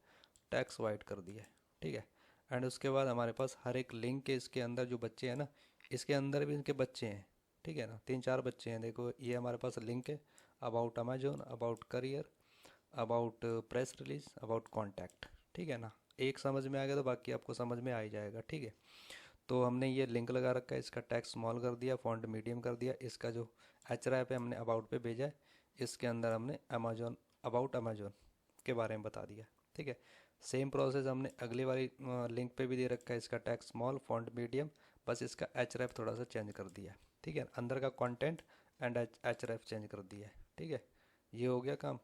टैक्स वाइट कर दिया, ठीक है। एंड उसके बाद हमारे पास हर एक लिंक के इसके अंदर जो बच्चे हैं ना, इसके अंदर भी इनके बच्चे हैं, ठीक है ना, 3-4 बच्चे हैं। देखो ये हमारे पास लिंक है, about Amazon, about career, about press release, about contact, ठीक है ना। एक समझ में आ गया तो बाकी आपको समझ में आ ही जाएगा, ठीक है। तो हमने ये लिंक लगा रखा है, इसका टैक्स स्मॉल कर दिया, फॉन्ट मीडियम कर दिया, इसका जो एच रैप है हमने अबाउट पे भेजा है, इसके अंदर हमने अमेजोन, अबाउट अमेजोन के बारे में बता दिया, ठीक है। सेम प्रोसेस हमने अगली वाली लिंक पे भी दे रखा है, इसका टैक्स स्मॉल, फॉन्ट मीडियम, बस इसका एच रैप थोड़ा सा चेंज कर दिया है, ठीक है। अंदर का content and H wrap change कर दिया है, ठीक है। ये हो गया काम।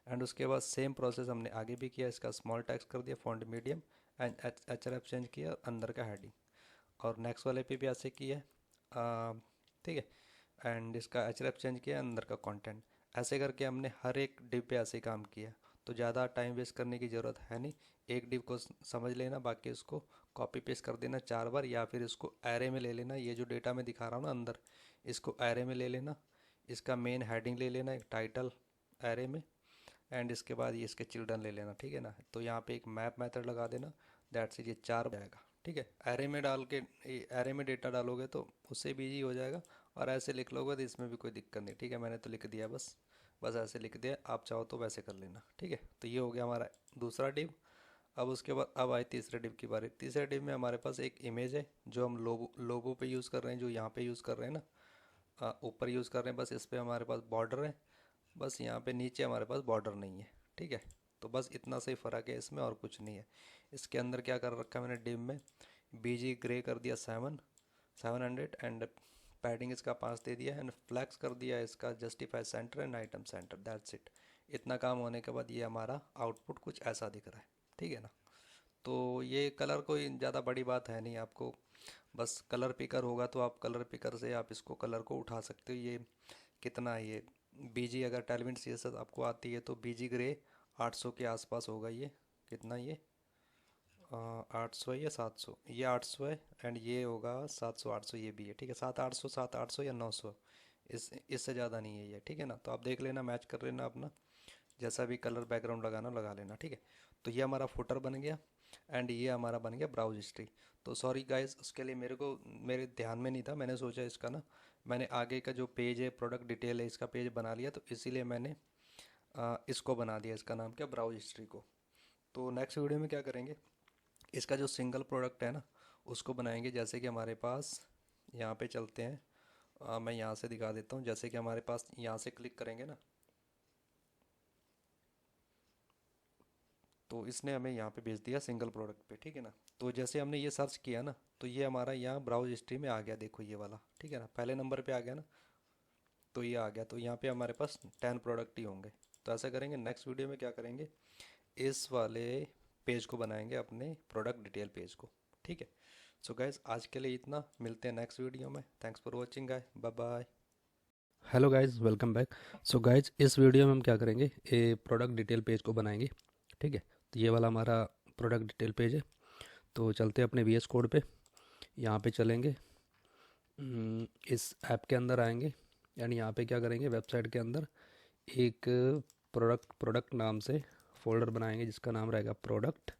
एंड उसके बाद सेम प्रोसेस हमने आगे भी किया, इसका स्मॉल टैक्स कर दिया, font medium, and H wrap change किया, अंदर का हेडिंग। और नेक्स्ट वाले पे भी ऐसे किया है, ठीक है। एंड इसका एचरेफ चेंज किया, अंदर का कंटेंट। ऐसे करके हमने हर एक डिव पे ऐसे काम किया। तो ज़्यादा टाइम वेस्ट करने की ज़रूरत है नहीं, एक डिव को समझ लेना, बाकी उसको कॉपी पेस्ट कर देना 4 बार, या फिर इसको एरे में ले लेना। ये जो डेटा मैं दिखा रहा हूँ ना अंदर, इसको एरे में ले लेना, इसका मेन हेडिंग ले लेना, एक टाइटल एरे में, एंड इसके बाद ये इसके चिल्ड्रन ले लेना, ठीक है ना। तो यहाँ पे एक मैप मेथड लगा देना, दैट्स इट, ये 4 जाएगा, ठीक है। एरे में डाल के, एरे में डेटा डालोगे तो उससे भी इजी हो जाएगा, और ऐसे लिख लोगे तो इसमें भी कोई दिक्कत नहीं, ठीक है। मैंने तो लिख दिया, बस बस ऐसे लिख दिया, आप चाहो तो वैसे कर लेना, ठीक है। तो ये हो गया हमारा दूसरा डिव। अब उसके बाद अब आए तीसरे डिव की बारी। तीसरे डिव में हमारे पास एक इमेज है जो हम लोगो पे यूज़ कर रहे हैं, जो यहाँ पे यूज़ कर रहे हैं ना, ऊपर यूज़ कर रहे हैं, बस इस पर हमारे पास बॉर्डर है, बस यहाँ पे नीचे हमारे पास बॉर्डर नहीं है, ठीक है। तो बस इतना सही फ़र्क है इसमें, और कुछ नहीं है। इसके अंदर क्या कर रखा है मैंने डिव में, बीजी ग्रे कर दिया 700, एंड पैडिंग इसका 5 दे दिया, एंड फ्लैक्स कर दिया इसका justify centre and item centre, that's it. इतना काम होने के बाद ये हमारा आउटपुट कुछ ऐसा दिख रहा है, ठीक है ना। तो ये कलर कोई ज़्यादा बड़ी बात है नहीं, आपको बस कलर पिकर होगा तो आप कलर पिकर से आप इसको कलर को उठा सकते हो। ये कितना है ये, बीजी अगर टेलविन सी एस एस आपको आती है तो बीजी ग्रे 800 के आसपास होगा ये। कितना ये, 800 है या 700, ये 800 है, एंड ये होगा 700-800, ये भी है, ठीक है। 700-800, 700-800 या 900, इससे ज़्यादा नहीं है ये, ठीक है ना। तो आप देख लेना, मैच कर लेना अपना, जैसा भी कलर बैकग्राउंड लगाना लगा लेना, ठीक है। तो ये हमारा फुटर बन गया, एंड ये हमारा बन गया ब्राउज हिस्ट्री। तो सॉरी गाइस, उसके लिए मेरे ध्यान में नहीं था, मैंने सोचा इसका ना, मैंने आगे का जो पेज है, प्रोडक्ट डिटेल है, इसका पेज बना लिया, तो इसीलिए मैंने इसको बना दिया, इसका नाम क्या, ब्राउज हिस्ट्री को। तो नेक्स्ट वीडियो में क्या करेंगे, इसका जो सिंगल प्रोडक्ट है ना उसको बनाएंगे। जैसे कि हमारे पास यहाँ पे चलते हैं, मैं यहाँ से दिखा देता हूँ। जैसे कि हमारे पास यहाँ से क्लिक करेंगे ना, तो इसने हमें यहाँ पे भेज दिया सिंगल प्रोडक्ट पे, ठीक है ना। तो जैसे हमने ये सर्च किया ना, तो ये हमारा यहाँ ब्राउज हिस्ट्री में आ गया, देखो ये वाला, ठीक है ना, पहले नंबर पे आ गया ना। तो ये आ गया, तो यहाँ पे हमारे पास 10 प्रोडक्ट ही होंगे। तो ऐसा करेंगे, नेक्स्ट वीडियो में क्या करेंगे, इस वाले पेज को बनाएंगे, अपने प्रोडक्ट डिटेल पेज को, ठीक है। सो गाइज आज के लिए इतना, मिलते हैं नेक्स्ट वीडियो में। Thanks for watching guy, bye bye. Hello guys, welcome back. So guys, इस वीडियो में हम क्या करेंगे, ए प्रोडक्ट डिटेल पेज को बनाएंगे। ठीक है, तो ये वाला हमारा प्रोडक्ट डिटेल पेज है। तो चलते हैं अपने वीएस कोड पे। यहाँ पे चलेंगे, इस ऐप के अंदर आएंगे। यानी यहाँ पे क्या करेंगे, वेबसाइट के अंदर एक प्रोडक्ट नाम से फ़ोल्डर बनाएंगे जिसका नाम रहेगा प्रोडक्ट।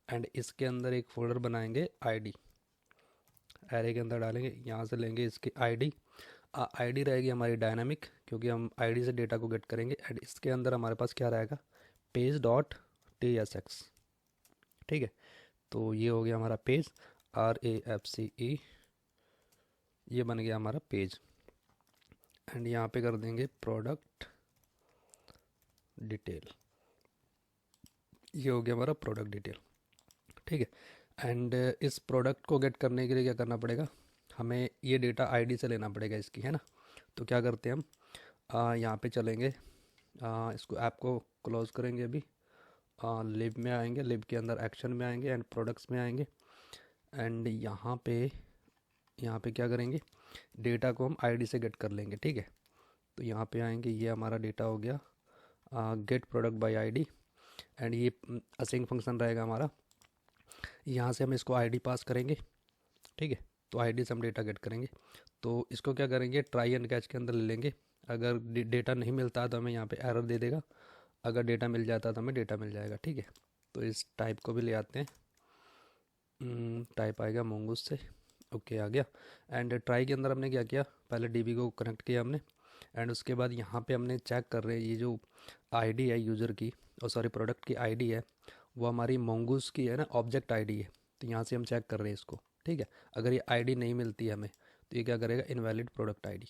एंड इसके अंदर एक फ़ोल्डर बनाएंगे आईडी, एरे के अंदर डालेंगे। यहाँ से लेंगे इसकी आईडी। आईडी रहेगी हमारी डायनामिक, क्योंकि हम आईडी से डेटा को गेट करेंगे। एंड इसके अंदर हमारे पास क्या रहेगा, page dot T S x. ठीक है, तो ये हो गया हमारा पेज, RAFCE। ये बन गया हमारा पेज। एंड यहाँ पे कर देंगे प्रोडक्ट डिटेल। ये हो गया हमारा प्रोडक्ट डिटेल। ठीक है, एंड इस प्रोडक्ट को गेट करने के लिए क्या करना पड़ेगा, हमें ये डेटा आईडी से लेना पड़ेगा इसकी, है ना। तो क्या करते हैं हम, यहाँ पे चलेंगे, इसको ऐप को क्लोज करेंगे अभी। लिब में आएंगे, लिब के अंदर एक्शन में आएंगे एंड प्रोडक्ट्स में आएंगे। एंड यहाँ पे क्या करेंगे, डेटा को हम आईडी से गेट कर लेंगे। ठीक है, तो यहाँ पे आएंगे, ये हमारा डेटा हो गया get product by ID. And ये असिंक फंक्शन रहेगा हमारा। यहाँ से हम इसको आईडी पास करेंगे। ठीक है, तो आईडी से हम डेटा गेट करेंगे। तो इसको क्या करेंगे, ट्राई एंड कैच के अंदर ले लेंगे। अगर डेटा नहीं मिलता है तो हमें यहाँ पे एरर दे देगा, अगर डेटा मिल जाता है तो हमें डेटा मिल जाएगा। ठीक है, तो इस टाइप को भी ले आते हैं। टाइप आएगा मोंगूस से। ओके, आ गया। एंड ट्राई के अंदर हमने क्या किया, पहले डीबी को कनेक्ट किया हमने। एंड उसके बाद यहाँ पे हमने चेक कर रहे हैं, ये जो आईडी है यूज़र की, और सॉरी प्रोडक्ट की आईडी है, वो हमारी मोंगूस की है ना, ऑब्जेक्ट आईडी है। तो यहाँ से हम चेक कर रहे हैं इसको। ठीक है, अगर ये आईडी नहीं मिलती है हमें, तो ये क्या करेगा, इनवैलिड प्रोडक्ट आईडी।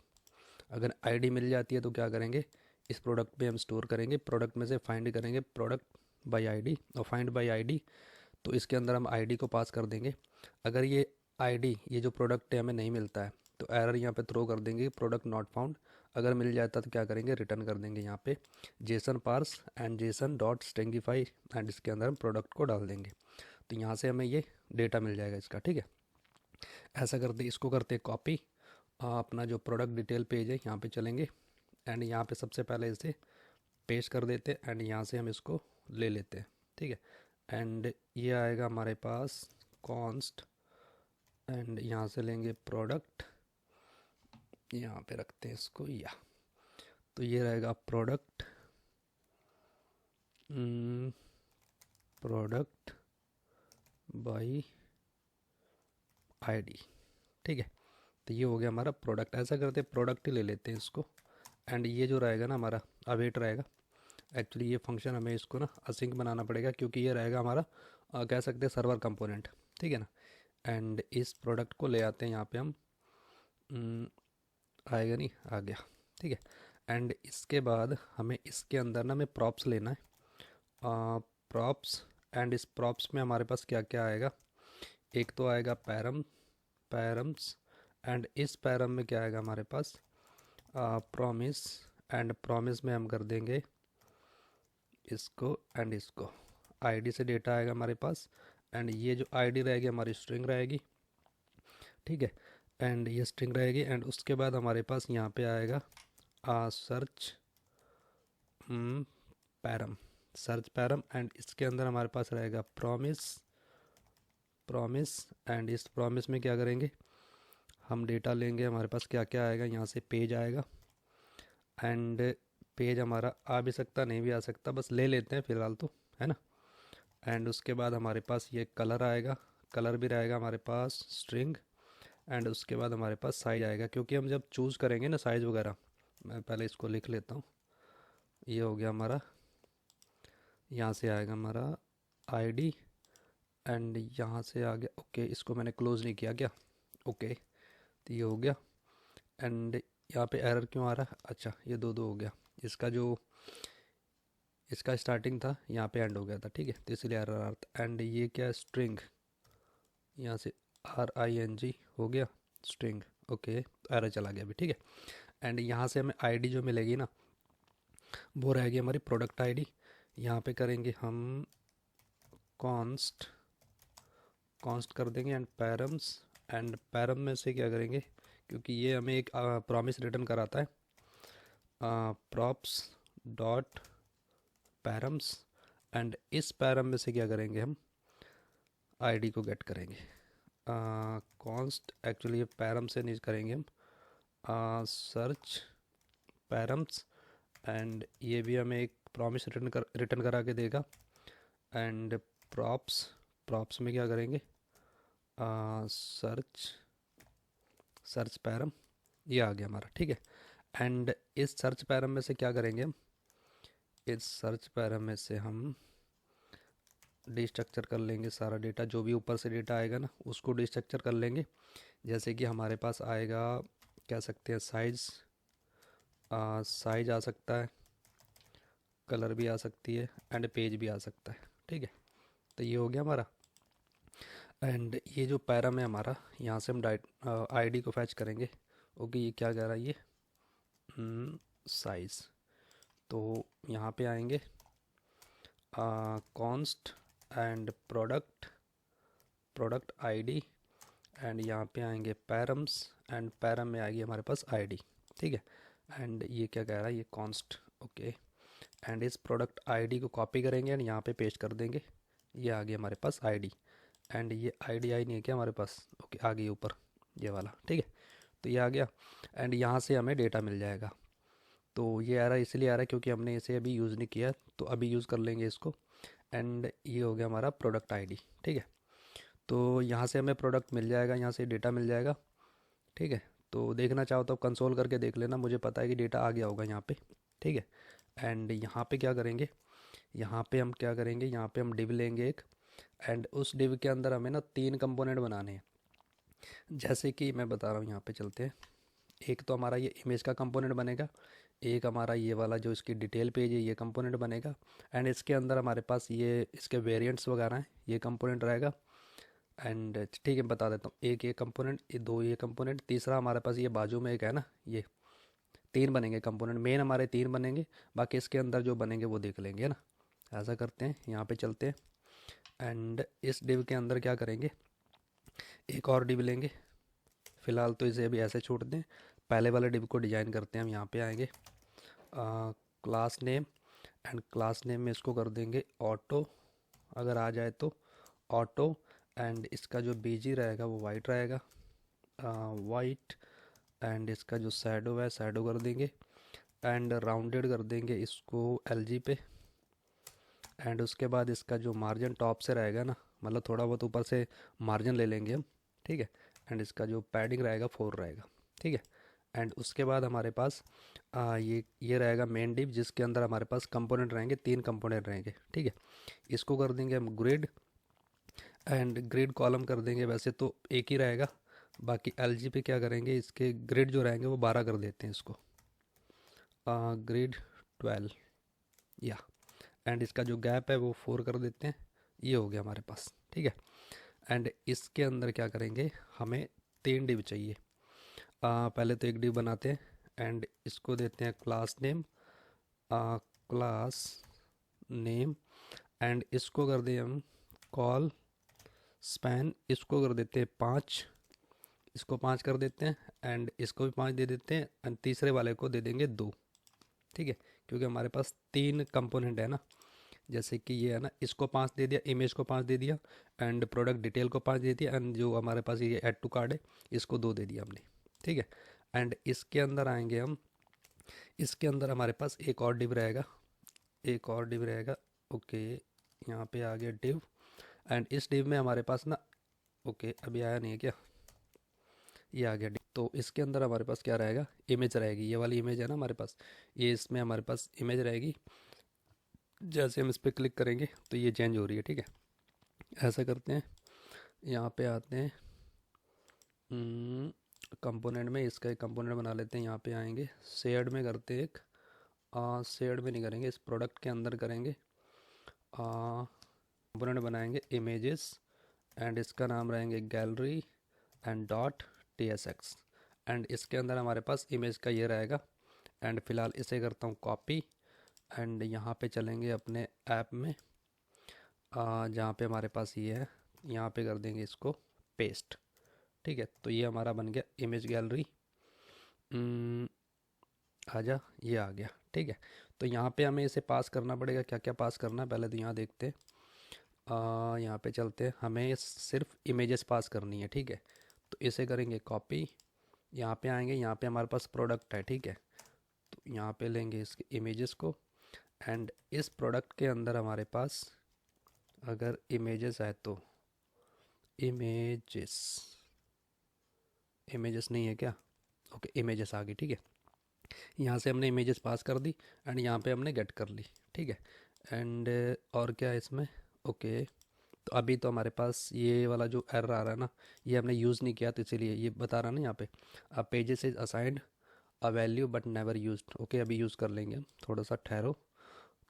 अगर आईडी मिल जाती है तो क्या करेंगे, इस प्रोडक्ट पे हम स्टोर करेंगे, प्रोडक्ट में से फाइंड करेंगे प्रोडक्ट बाय आईडी, और फाइंड बाय आईडी, तो इसके अंदर हम आईडी को पास कर देंगे। अगर ये आईडी, ये जो प्रोडक्ट है, हमें नहीं मिलता है, तो एरर यहाँ पे थ्रो कर देंगे, प्रोडक्ट नॉट फाउंड। अगर मिल जाता तो क्या करेंगे, रिटर्न कर देंगे यहाँ पे JSON parse and JSON dot stringify, and इसके अंदर हम प्रोडक्ट को डाल देंगे। तो यहाँ से हमें ये डेटा मिल जाएगा इसका। ठीक है, ऐसा करते, इसको करते कॉपी, अपना जो प्रोडक्ट डिटेल पेज है यहाँ पे चलेंगे। एंड यहाँ पे सबसे पहले इसे पेस्ट कर देते हैं, एंड यहाँ से हम इसको ले लेते हैं। ठीक है, एंड ये आएगा हमारे पास कॉन्स्ट, एंड यहाँ से लेंगे प्रोडक्ट, यहाँ पे रखते हैं इसको, या तो ये रहेगा प्रोडक्ट, प्रोडक्ट बाई आईडी। ठीक है, तो ये हो गया हमारा प्रोडक्ट। ऐसा करते हैं प्रोडक्ट ही ले लेते हैं इसको। एंड ये जो रहेगा ना हमारा अवेट रहेगा। एक्चुअली ये फंक्शन हमें इसको ना असिंक बनाना पड़ेगा, क्योंकि ये रहेगा हमारा कह सकते हैं सर्वर कंपोनेंट। ठीक है ना। एंड इस प्रोडक्ट को ले आते हैं यहाँ पे हम, आएगा नहीं, आ गया। ठीक है, एंड इसके बाद हमें इसके अंदर ना हमें प्रॉप्स लेना है, प्रॉप्स। एंड इस प्रॉप्स में हमारे पास क्या क्या आएगा, एक तो आएगा पैरम्स। एंड इस पैरम में क्या आएगा हमारे पास, प्रॉमिस। एंड प्रॉमिस में हम कर देंगे इसको एंड इसको। आईडी से डेटा आएगा हमारे पास, एंड ये जो आईडी रहेगी हमारी स्ट्रिंग रहेगी। ठीक है, एंड ये स्ट्रिंग रहेगी। एंड उसके बाद हमारे पास यहाँ पे आएगा search param, search param. And इसके अंदर हमारे पास रहेगा प्रॉमिस। एंड इस प्रॉमिस में क्या करेंगे, हम डेटा लेंगे। हमारे पास क्या क्या आएगा, यहाँ से पेज आएगा। एंड पेज हमारा आ भी सकता, नहीं भी आ सकता, बस ले लेते हैं फ़िलहाल तो, है ना। एंड उसके बाद हमारे पास ये कलर आएगा, कलर भी रहेगा हमारे पास स्ट्रिंग। एंड उसके बाद हमारे पास साइज आएगा, क्योंकि हम जब चूज़ करेंगे ना साइज़ वगैरह, मैं पहले इसको लिख लेता हूँ। ये हो गया हमारा, यहाँ से आएगा हमारा आईडी, एंड यहाँ से आ गया। ओके, इसको मैंने क्लोज़ नहीं किया क्या, ओके, तो ये हो गया। एंड यहाँ पे एरर क्यों आ रहा है, अच्छा ये दो दो हो गया, इसका जो इसका स्टार्टिंग था यहाँ पे एंड हो गया था। ठीक है, तो इसलिए एरर आ रहा था। एंड ये क्या, स्ट्रिंग, यहाँ से RING हो गया स्ट्रिंग। ओके, तो एरर चला गया अभी। ठीक है, एंड यहाँ से हमें आईडी जो मिलेगी ना, वो रहेगी हमारी प्रोडक्ट आईडी। यहाँ पे करेंगे हम कॉन्स्ट कर देंगे, एंड पैरम्स। एंड पैरम में से क्या करेंगे, क्योंकि ये हमें एक प्रॉमिस रिटर्न कराता है, प्रॉप्स डॉट पैरम्स, एंड इस पैरम में से क्या करेंगे हम, आईडी को गेट करेंगे। कॉन्स्ट एक्चुअली ये पैरम से नहीं करेंगे हम, सर्च पैरम्स, एंड ये भी हमें एक प्रॉमिस रिटर्न करा के देगा। एंड प्रॉप्स, प्रॉप्स में क्या करेंगे, सर्च सर्च पैरम, ये आ गया हमारा, ठीक है। एंड इस सर्च पैरम में से क्या करेंगे हम, इस सर्च पैरम में से हम डिस्ट्रक्चर कर लेंगे सारा डेटा, जो भी ऊपर से डेटा आएगा ना उसको डिस्ट्रक्चर कर लेंगे। जैसे कि हमारे पास आएगा, कह सकते हैं साइज़, साइज आ सकता है, कलर भी आ सकती है, एंड पेज भी आ सकता है, ठीक है। तो ये हो गया हमारा। एंड ये जो पैरम है हमारा, यहाँ से हम आईडी को फैच करेंगे। ओके, ये क्या कह रहा है ये, साइज़। तो यहाँ पे आएंगे const and product ID, and यहाँ पे आएंगे पैरम्स, एंड पैरम में आएगी हमारे पास आईडी, ठीक है। एंड ये क्या कह रहा है, ये कॉन्स्ट, ओके। एंड इस प्रोडक्ट आईडी को कॉपी करेंगे एंड यहाँ पे पेस्ट कर देंगे, ये आ गई हमारे पास आईडी। एंड ये आईडी आई नहीं है क्या हमारे पास, ओके आ गई ऊपर ये वाला, ठीक है। तो ये आ गया, एंड यहाँ से हमें डेटा मिल जाएगा। तो ये आ रहा है, इसलिए आ रहा है क्योंकि हमने इसे अभी यूज़ नहीं किया, तो अभी यूज़ कर लेंगे इसको। एंड ये हो गया हमारा प्रोडक्ट आईडी, ठीक है। तो यहाँ से हमें प्रोडक्ट मिल जाएगा, यहाँ से डेटा मिल जाएगा, ठीक है। तो देखना चाहो तो कंसोल करके देख लेना, मुझे पता है कि डेटा आ गया होगा यहाँ पे, ठीक है। एंड यहाँ पे क्या करेंगे, यहाँ पे हम क्या करेंगे, यहाँ पे हम डिव लेंगे एक, एंड उस डिव के अंदर हमें ना 3 कंपोनेंट बनाने हैं। जैसे कि मैं बता रहा हूँ, यहाँ पे चलते हैं। एक तो हमारा ये इमेज का कंपोनेंट बनेगा, एक हमारा ये वाला जो इसकी डिटेल पेज है ये कंपोनेंट बनेगा, एंड इसके अंदर हमारे पास ये इसके वेरिएंट्स वगैरह हैं, ये कंपोनेंट रहेगा। एंड ठीक है, बता देता हूँ, एक ये कंपोनेंट, ये दो ये कंपोनेंट, तीसरा हमारे पास ये बाजू में एक है ना, ये 3 बनेंगे कंपोनेंट, मेन हमारे 3 बनेंगे, बाकी इसके अंदर जो बनेंगे वो देख लेंगे, है ना। ऐसा करते हैं, यहाँ पे चलते हैं, एंड इस डिव के अंदर क्या करेंगे, एक और डिव लेंगे। फ़िलहाल तो इसे अभी ऐसे छोड़ दें, पहले वाले डिव को डिज़ाइन करते हैं। हम यहाँ पे आएंगे, class name, and class name में इसको कर देंगे ऑटो, अगर आ जाए तो ऑटो। एंड इसका जो बीजी रहेगा वो वाइट रहेगा, वाइट। एंड इसका जो शैडो है शैडो कर देंगे, एंड राउंडेड कर देंगे इसको एलजी पे। एंड उसके बाद इसका जो मार्जिन टॉप से रहेगा ना, मतलब थोड़ा बहुत ऊपर से मार्जिन ले लेंगे हम, ठीक है। एंड इसका जो पैडिंग रहेगा 4 रहेगा, ठीक है। एंड उसके बाद हमारे पास ये रहेगा मेन डिव, जिसके अंदर हमारे पास कंपोनेंट रहेंगे, 3 कंपोनेंट रहेंगे, ठीक है। इसको कर देंगे हम ग्रिड, एंड ग्रिड कॉलम कर देंगे, वैसे तो एक ही रहेगा, बाकी एलजी पे क्या करेंगे, इसके ग्रिड जो रहेंगे वो 12 कर देते हैं इसको, ग्रिड 12, या। एंड इसका जो गैप है वो 4 कर देते हैं, ये हो गया हमारे पास, ठीक है। एंड इसके अंदर क्या करेंगे, हमें 3 डिव चाहिए। पहले तो एक डिव बनाते हैं, एंड इसको देते हैं class name, class name. And इसको कर दें हम कॉल स्पैन, इसको कर देते हैं 5, इसको 5 कर देते हैं, एंड इसको भी 5 दे देते हैं, एंड तीसरे वाले को दे देंगे 2, ठीक है। क्योंकि हमारे पास 3 कंपोनेंट है ना, जैसे कि ये है ना, इसको 5 दे दिया, इमेज को 5 दे दिया, एंड प्रोडक्ट डिटेल को 5 दे दिया, एंड जो हमारे पास ये ऐड टू कार्ड है इसको 2 दे दिया हमने, ठीक है। एंड इसके अंदर आएंगे हम, इसके अंदर हमारे पास एक और डिव रहेगा, एक और डिव रहेगा, ओके। यहाँ पे आ गया डिव, एंड इस डिव में हमारे पास ना, ओके अभी आया नहीं है क्या, ये आ गया डिव। तो इसके अंदर हमारे पास क्या रहेगा, इमेज रहेगी, ये वाली इमेज है ना हमारे पास, ये इसमें हमारे पास इमेज रहेगी। जैसे हम इस पर क्लिक करेंगे तो ये चेंज हो रही है, ठीक है। ऐसा करते हैं, यहाँ पे आते हैं कंपोनेंट में, इसका एक कंपोनेंट बना लेते हैं। यहाँ पे आएंगे शेयर्ड में करते हैं एक, शेयर्ड में नहीं करेंगे, इस प्रोडक्ट के अंदर करेंगे, कंपोनेंट बनाएंगे इमेजेस, एंड इसका नाम रहेंगे gallery and dot TSX। And इसके अंदर हमारे पास इमेज का ये रहेगा, एंड फ़िलहाल इसे करता हूँ कॉपी, एंड यहाँ पे चलेंगे अपने ऐप में, जहाँ पे हमारे पास ये है, यहाँ पे कर देंगे इसको पेस्ट, ठीक है। तो ये हमारा बन गया इमेज गैलरी, आजा, ये आ गया। ठीक है, तो यहाँ पे हमें इसे पास करना पड़ेगा। क्या क्या पास करना है पहले तो यहाँ देखते हैं। यहाँ पे चलते हैं, हमें सिर्फ इमेजेस पास करनी है। ठीक है, तो इसे करेंगे कॉपी, यहाँ पे आएंगे, यहाँ पे हमारे पास प्रोडक्ट है। ठीक है, तो यहाँ पे लेंगे इसके इमेजेस को, एंड इस प्रोडक्ट के अंदर हमारे पास अगर इमेजेस है तो इमेजेस, इमेजेस नहीं है क्या? ओके, इमेजेस आ गई। ठीक है, यहाँ से हमने इमेजेस पास कर दी एंड यहाँ पे हमने गेट कर ली। ठीक है, एंड और क्या है इसमें? ओके, तो अभी तो हमारे पास ये वाला जो एरर आ रहा है ना, ये हमने यूज़ नहीं किया, तो इसीलिए ये बता रहा ना यहाँ पे pages is assigned a value but never used. Okay, अभी यूज़ कर लेंगे हम, थोड़ा सा ठहरो,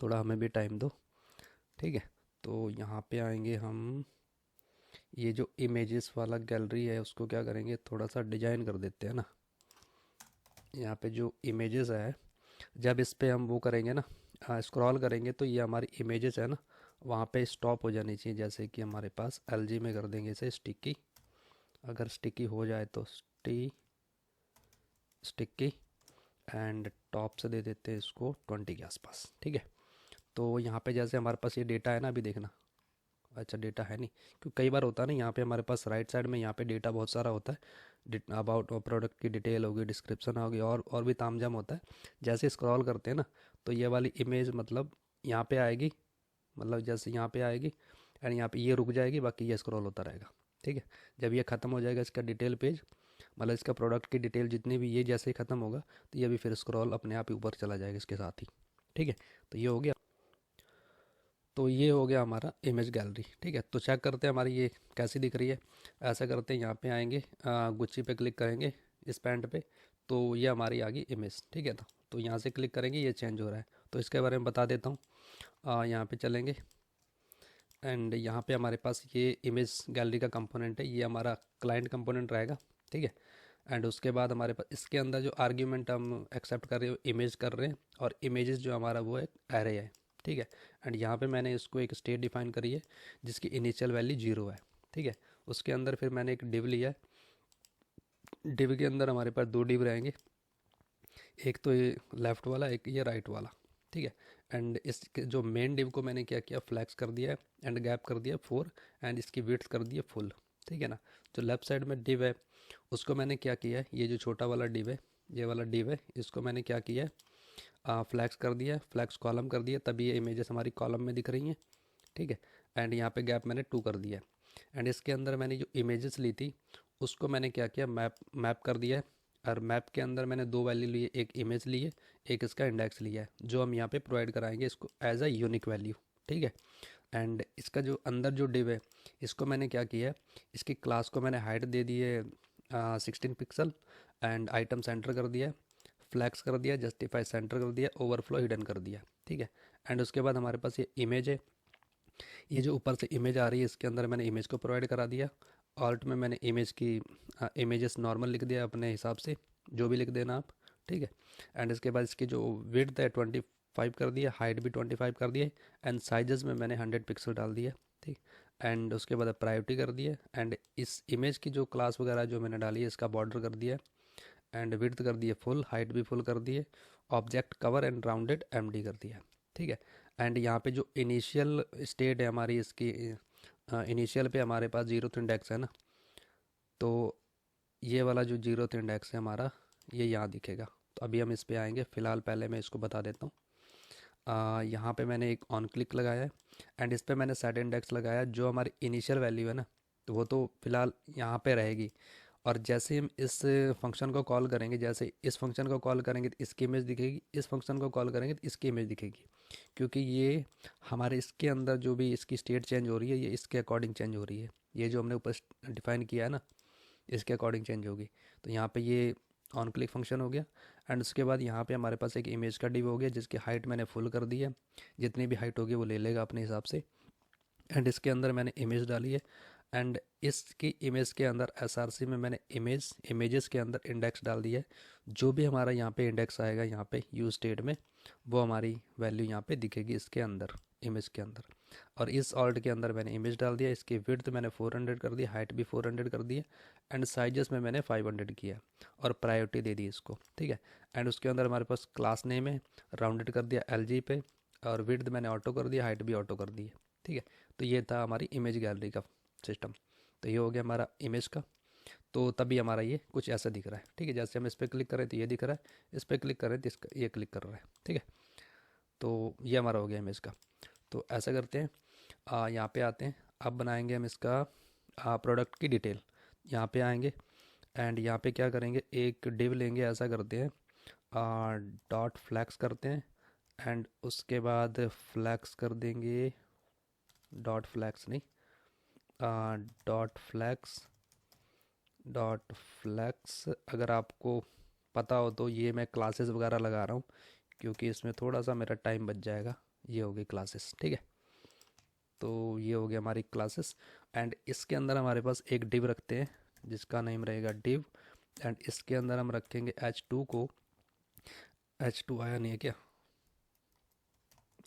थोड़ा हमें भी टाइम दो। ठीक है, तो यहाँ पे आएंगे हम, ये जो इमेजेस वाला गैलरी है उसको क्या करेंगे, थोड़ा सा डिजाइन कर देते हैं ना। यहाँ पे जो इमेजेस है, जब इस पे हम वो करेंगे ना, स्क्रॉल करेंगे, तो ये हमारी इमेजेस है ना, वहाँ पे स्टॉप हो जानी चाहिए। जैसे कि हमारे पास एलजी में कर देंगे इसे स्टिकी, अगर स्टिकी हो जाए तो स्टिकी, एंड टॉप से दे देते हैं इसको 20 के आसपास। ठीक है, तो यहाँ पे जैसे हमारे पास ये डेटा है ना, अभी देखना, अच्छा डेटा है नहीं, क्योंकि कई बार होता है ना, यहाँ पे हमारे पास राइट साइड में यहाँ पे डेटा बहुत सारा होता है, अबाउट प्रोडक्ट की डिटेल होगी, डिस्क्रिप्शन होगी, और भी तामझाम होता है। जैसे स्क्रॉल करते हैं ना, तो ये वाली इमेज मतलब यहाँ पे आएगी, मतलब जैसे यहाँ पे आएगी एंड यहाँ पे ये रुक जाएगी, बाकी ये स्क्रॉल होता रहेगा। ठीक है, जब ये ख़त्म हो जाएगा इसका डिटेल पेज, मतलब इसका प्रोडक्ट की डिटेल जितनी भी, ये जैसे ही ख़त्म होगा तो ये भी फिर स्क्रॉल अपने आप ही ऊपर चला जाएगा इसके साथ ही। ठीक है, तो ये हो गया, तो ये हो गया हमारा इमेज गैलरी। ठीक है, तो चेक करते हैं हमारी ये कैसी दिख रही है। ऐसा करते हैं, यहाँ पे आएंगे, गुच्ची पे क्लिक करेंगे इस पैंट पे, तो ये हमारी आ गई इमेज। ठीक है, तो यहाँ से क्लिक करेंगे, ये चेंज हो रहा है, तो इसके बारे में बता देता हूँ। यहाँ पे चलेंगे एंड यहाँ पे हमारे पास ये इमेज गैलरी का कंपोनेंट है, ये हमारा क्लाइंट कंपोनेंट रहेगा। ठीक है, एंड उसके बाद हमारे पास इसके अंदर जो आर्ग्यूमेंट हम एक्सेप्ट कर रहे हो, इमेज कर रहे हैं, और इमेजेस जो हमारा वो एक एरे है। ठीक है, एंड यहाँ पे मैंने इसको एक स्टेट डिफाइन करी है जिसकी इनिशियल वैल्यू 0 है। ठीक है, उसके अंदर फिर मैंने एक डिव लिया है, डिव के अंदर हमारे पास दो डिव रहेंगे, एक तो ये लेफ़्ट वाला, एक ये राइट वाला। ठीक है, एंड इस जो मेन डिव को मैंने क्या किया, फ्लैक्स कर दिया है एंड गैप कर दिया 4, एंड इसकी विड्थ कर दी है फुल। ठीक है ना, जो लेफ़्ट साइड में डिव है उसको मैंने क्या किया है, ये जो छोटा वाला डिव है, ये वाला डिव है, इसको मैंने क्या किया है, फ्लैक्स कर दिया है, फ्लैक्स कॉलम कर दिया, तभी ये इमेजेस हमारी कॉलम में दिख रही हैं। ठीक है, एंड यहाँ पे गैप मैंने 2 कर दिया है, एंड इसके अंदर मैंने जो इमेजेस ली थी उसको मैंने क्या किया, मैप कर दिया है, और मैप के अंदर मैंने दो वैल्यू लिए, एक इमेज ली है, एक इसका इंडेक्स लिया है, जो हम यहाँ पे प्रोवाइड कराएंगे इसको एज अ यूनिक वैल्यू। ठीक है, एंड इसका जो अंदर जो डिव है, इसको मैंने क्या किया है, इसकी क्लास को मैंने हाइट दे दी है 16 पिक्सल, एंड आइटम सेंटर कर दिया, फ्लैक्स कर दिया, जस्टिफाई सेंटर कर दिया, ओवरफ्लो हिडन कर दिया। ठीक है, एंड उसके बाद हमारे पास ये इमेज है, ये जो ऊपर से इमेज आ रही है इसके अंदर मैंने इमेज को प्रोवाइड करा दिया, ऑल्ट में मैंने इमेज की इमेजेस नॉर्मल लिख दिया अपने हिसाब से, जो भी लिख देना आप। ठीक है, एंड इसके बाद इसकी जो विड्थ है 25 कर दिया, हाइट भी 25 कर दिए, एंड साइजेस में मैंने 100 पिक्सल डाल दिया। ठीक, एंड उसके बाद प्रायोरिटी कर दिया, एंड इस इमेज की जो क्लास वगैरह जो मैंने डाली है इसका बॉर्डर कर दिया, एंड विड्थ कर दिए फुल, हाइट भी फुल कर दिए, object cover and rounded MD कर दिया। ठीक है, एंड यहाँ पे जो इनिशियल स्टेट है हमारी इसकी, इनिशियल पे हमारे पास 0th इंडेक्स है ना, तो ये वाला जो 0th इंडेक्स है हमारा, ये यहाँ दिखेगा। तो अभी हम इस पे आएंगे, फ़िलहाल पहले मैं इसको बता देता हूँ। यहाँ पे मैंने एक ऑन क्लिक लगाया है, एंड इस पे मैंने सेट इंडेक्स लगाया है, जो हमारी इनिशियल वैल्यू है ना, तो वो तो फ़िलहाल यहाँ पे रहेगी, और जैसे हम इस फंक्शन को कॉल करेंगे, जैसे इस फंक्शन को कॉल करेंगे तो इसकी इमेज दिखेगी, इस फंक्शन को कॉल करेंगे तो इसकी इमेज दिखेगी, क्योंकि ये हमारे इसके अंदर जो भी इसकी स्टेट चेंज हो रही है ये इसके अकॉर्डिंग चेंज हो रही है, ये जो हमने ऊपर डिफाइन किया है ना इसके अकॉर्डिंग चेंज होगी। तो यहाँ पे ये ऑन क्लिक फंक्शन हो गया, एंड उसके बाद यहाँ पे हमारे पास एक इमेज का डिव हो गया जिसकी हाइट मैंने फुल कर दी है, जितनी भी हाइट होगी वो ले लेगा अपने हिसाब से, एंड इसके अंदर मैंने इमेज डाली है, एंड इसकी इमेज के अंदर एसआरसी में मैंने इमेजेस के अंदर इंडेक्स डाल दिया है, जो भी हमारा यहाँ पे इंडेक्स आएगा यहाँ पे यूज स्टेट में, वो हमारी वैल्यू यहाँ पे दिखेगी इसके अंदर, इमेज के अंदर। और इस ऑल्ट के अंदर मैंने इमेज डाल दिया, इसकी विड्थ मैंने 400 कर दी, हाइट भी 400 कर दी है, एंड साइजेस में मैंने 500 किया और प्रायोरिटी दे दी इसको, ठीक है। एंड उसके अंदर हमारे पास क्लास नेम है, राउंडेड कर दिया LG पे, और विड्थ मैंने ऑटो कर दिया, हाइट भी ऑटो कर दी है, ठीक है। तो ये था हमारी इमेज गैलरी का सिस्टम। तो ये हो गया हमारा इमेज का। तो तभी हमारा ये कुछ ऐसा दिख रहा है, ठीक है। जैसे हम इस पर क्लिक करें तो ये दिख रहा है, इस पर क्लिक करें तो इसका ये क्लिक कर रहा है, ठीक है। तो ये हमारा हो गया इमेज का। तो ऐसा करते हैं, यहाँ पे आते हैं, अब बनाएंगे हम इसका प्रोडक्ट की डिटेल। यहाँ पे आएंगे एंड यहाँ पे क्या करेंगे, एक डिव लेंगे, ऐसा करते हैं, डॉट फ्लैक्स करते हैं, एंड उसके बाद फ्लैक्स कर देंगे, डॉट फ्लैक्स नहीं, डॉट फ्लैक्स, डॉट फ्लैक्स। अगर आपको पता हो तो ये मैं क्लासेस वगैरह लगा रहा हूँ, क्योंकि इसमें थोड़ा सा मेरा टाइम बच जाएगा। ये हो गई क्लासेस, ठीक है। तो ये हो गया हमारी क्लासेस, एंड इसके अंदर हमारे पास एक डिव रखते हैं जिसका नेम रहेगा डिव, एंड इसके अंदर हम रखेंगे H2 को, H2 आया नहीं है क्या,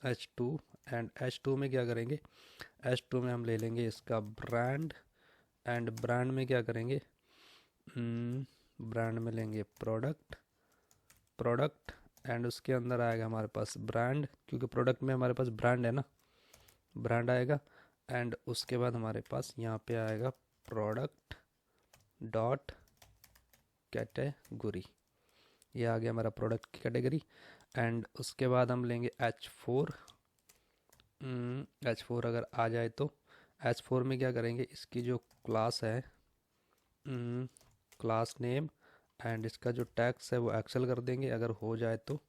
H2। एंड H2 में क्या करेंगे, H2 में हम ले लेंगे इसका ब्रांड, एंड ब्रांड में क्या करेंगे, ब्रांड में लेंगे प्रोडक्ट, प्रोडक्ट, एंड उसके अंदर आएगा हमारे पास ब्रांड, क्योंकि प्रोडक्ट में हमारे पास ब्रांड है ना, ब्रांड आएगा। एंड उसके बाद हमारे पास यहाँ पे आएगा प्रोडक्ट डॉट कैटेगरी, ये आ गया हमारा प्रोडक्ट की कैटेगरी। एंड उसके बाद हम लेंगे H4, H4 अगर आ जाए तो H4 में क्या करेंगे, इसकी जो क्लास है, क्लास नेम, एंड इसका जो टैक्स है वो एक्सेल कर देंगे, अगर हो जाए तो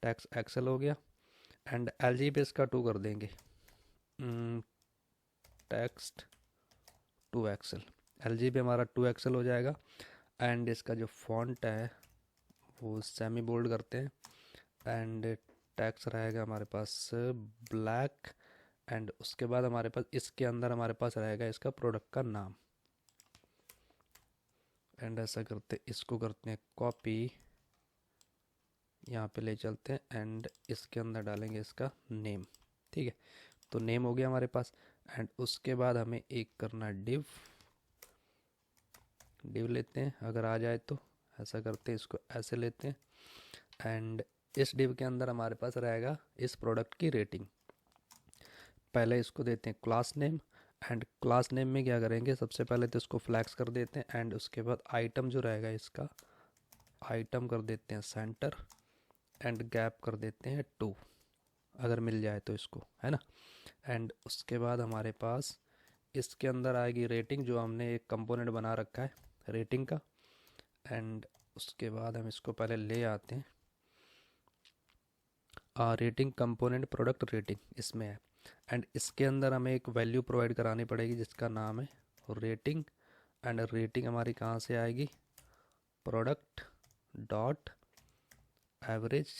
टैक्स एक्सेल हो गया। एंड LG पे इसका 2 कर देंगे, टेक्स्ट टू एक्सेल, LG पे हमारा 2 एक्सेल हो जाएगा। एंड इसका जो फॉन्ट है वो सेमी बोल्ड करते हैं, एंड टैक्स रहेगा हमारे पास ब्लैक। एंड उसके बाद हमारे पास इसके अंदर हमारे पास रहेगा इसका प्रोडक्ट का नाम, एंड ऐसा करते इसको करते हैं कॉपी, यहाँ पे ले चलते हैं, एंड इसके अंदर डालेंगे इसका नेम, ठीक है। तो नेम हो गया हमारे पास। एंड उसके बाद हमें एक करना डिव, डिव लेते हैं, अगर आ जाए तो ऐसा करते हैं, इसको ऐसे लेते हैं, एंड इस डिव के अंदर हमारे पास रहेगा इस प्रोडक्ट की रेटिंग। पहले इसको देते हैं class name, and class name में क्या करेंगे, सबसे पहले तो इसको फ्लैक्स कर देते हैं, एंड उसके बाद आइटम जो रहेगा इसका, आइटम कर देते हैं सेंटर, एंड गैप कर देते हैं 2, अगर मिल जाए तो इसको, है ना। एंड उसके बाद हमारे पास इसके अंदर आएगी रेटिंग, जो हमने एक कंपोनेंट बना रखा है रेटिंग का। एंड उसके बाद हम इसको पहले ले आते हैं, रेटिंग कंपोनेंट प्रोडक्ट रेटिंग इसमें है, एंड इसके अंदर हमें एक वैल्यू प्रोवाइड करानी पड़ेगी जिसका नाम है रेटिंग। एंड रेटिंग हमारी कहाँ से आएगी, प्रोडक्ट डॉट एवरेज,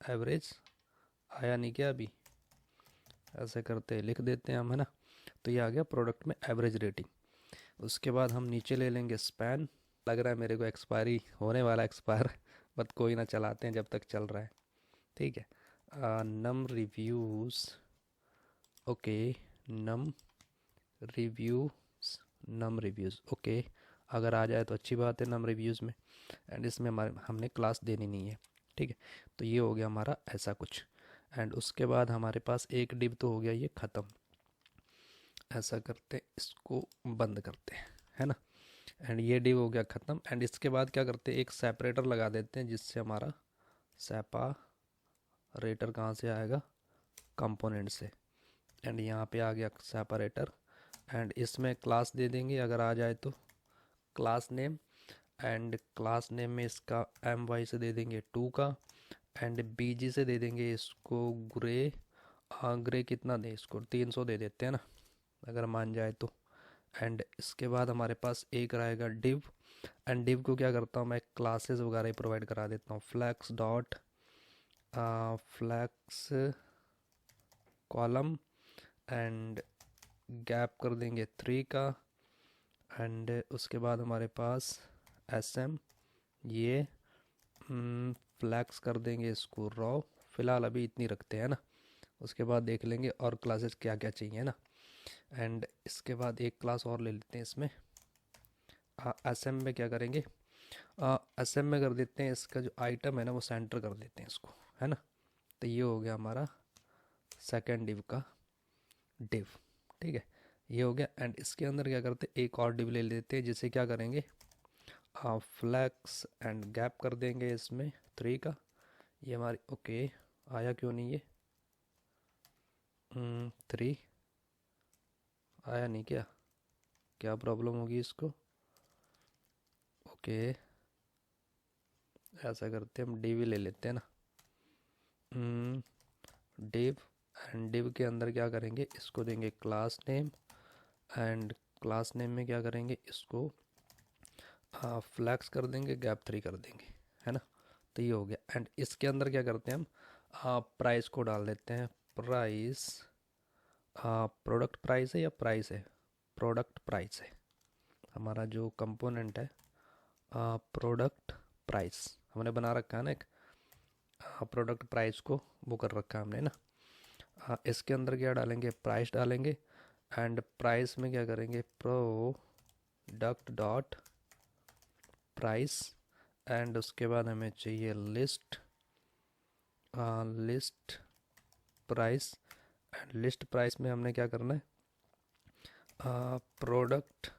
एवरेज आया नहीं क्या अभी, ऐसे करते लिख देते हैं हम, है ना। तो ये आ गया प्रोडक्ट में एवरेज रेटिंग। उसके बाद हम नीचे ले लेंगे स्पैन, लग रहा है मेरे को एक्सपायरी होने वाला, एक्सपायर बट कोई ना, चलाते हैं जब तक चल रहा है, ठीक है। नम रिव्यूज़, ओके, नम रिव्यूज़, नम रिव्यूज़, ओके, अगर आ जाए तो अच्छी बात है नम रिव्यूज़ में। एंड इसमें हमारे हमने क्लास देनी नहीं है, ठीक है। तो ये हो गया हमारा ऐसा कुछ। एंड उसके बाद हमारे पास एक डिव तो हो गया ये ख़त्म, ऐसा करते हैं, इसको बंद करते हैं, है ना। एंड ये डिव हो गया ख़त्म। एंड इसके बाद क्या करते हैं, एक सेपरेटर लगा देते हैं जिससे हमारा सेपरेटर कहाँ से आएगा, कंपोनेंट से। एंड यहाँ पे आ गया सेपरेटर, एंड इसमें क्लास दे देंगे, अगर आ जाए तो class name, and class name में इसका MY से दे देंगे 2 का, एंड BG से दे देंगे इसको ग्रे, ग्रे कितना दें इसको, 300 दे देते हैं ना, अगर मान जाए तो। एंड इसके बाद हमारे पास एक रहेगा डिव, एंड डिव को क्या करता हूँ मैं, क्लासेस वगैरह ही प्रोवाइड करा देता हूँ, flex dot flex column, and gap कर देंगे 3 का। एंड उसके बाद हमारे पास SM, ये फ्लैक्स कर देंगे इसको रॉ, फिलहाल अभी इतनी रखते हैं ना। उसके बाद देख लेंगे और क्लासेस क्या क्या चाहिए ना। एंड इसके बाद एक क्लास और ले लेते हैं इसमें। एस एम में क्या करेंगे, एस एम में कर देते हैं इसका जो आइटम है ना वो सेंटर कर देते हैं इसको, है ना। तो ये हो गया हमारा सेकेंड डिव का डिव, ठीक है, ये हो गया। एंड इसके अंदर क्या करते हैं, एक और डिव ले लेते हैं जिसे क्या करेंगे, फ्लैक्स एंड गैप कर देंगे इसमें 3 का। ये हमारी ओके, आया क्यों नहीं ये 3 आया नहीं क्या, क्या प्रॉब्लम होगी इसको। ओके, ऐसा करते हैं हम डिव ले लेते हैं ना, डिव। एंड डिव के अंदर क्या करेंगे, इसको देंगे class name. And class name में क्या करेंगे, इसको फ्लैक्स कर देंगे, गैप 3 कर देंगे, है ना। तो ये हो गया। एंड इसके अंदर क्या करते हैं हम, प्राइस को डाल देते हैं। प्राइस, प्रोडक्ट प्राइस है या प्राइस है, प्रोडक्ट प्राइस है हमारा जो कंपोनेंट है, प्रोडक्ट प्राइस हमने बना रखा है ना एक, प्रोडक्ट प्राइस को वो कर रखा है हमने ना। इसके अंदर क्या डालेंगे, प्राइस डालेंगे। एंड प्राइस में क्या करेंगे, प्रोडक्ट डॉट प्राइस। एंड उसके बाद हमें चाहिए list, list price. And list price में हमने क्या करना है, प्रोडक्ट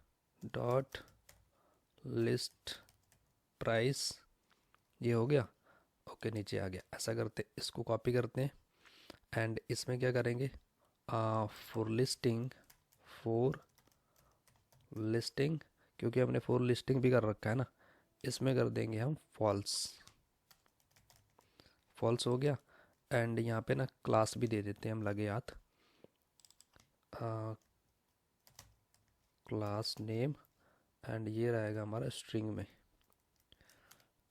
डॉट लिस्ट प्राइस। ये हो गया, ओके, नीचे आ गया। ऐसा करते, इसको कॉपी करते हैं। एंड इसमें क्या करेंगे, फॉर लिस्टिंग, फॉर लिस्टिंग, क्योंकि हमने फॉर लिस्टिंग भी कर रखा है ना, इसमें कर देंगे हम फॉल्स। फॉल्स हो गया। एंड यहाँ पे ना क्लास भी दे देते हैं हम लगे हाथ, क्लास नेम। एंड ये रहेगा हमारा स्ट्रिंग में।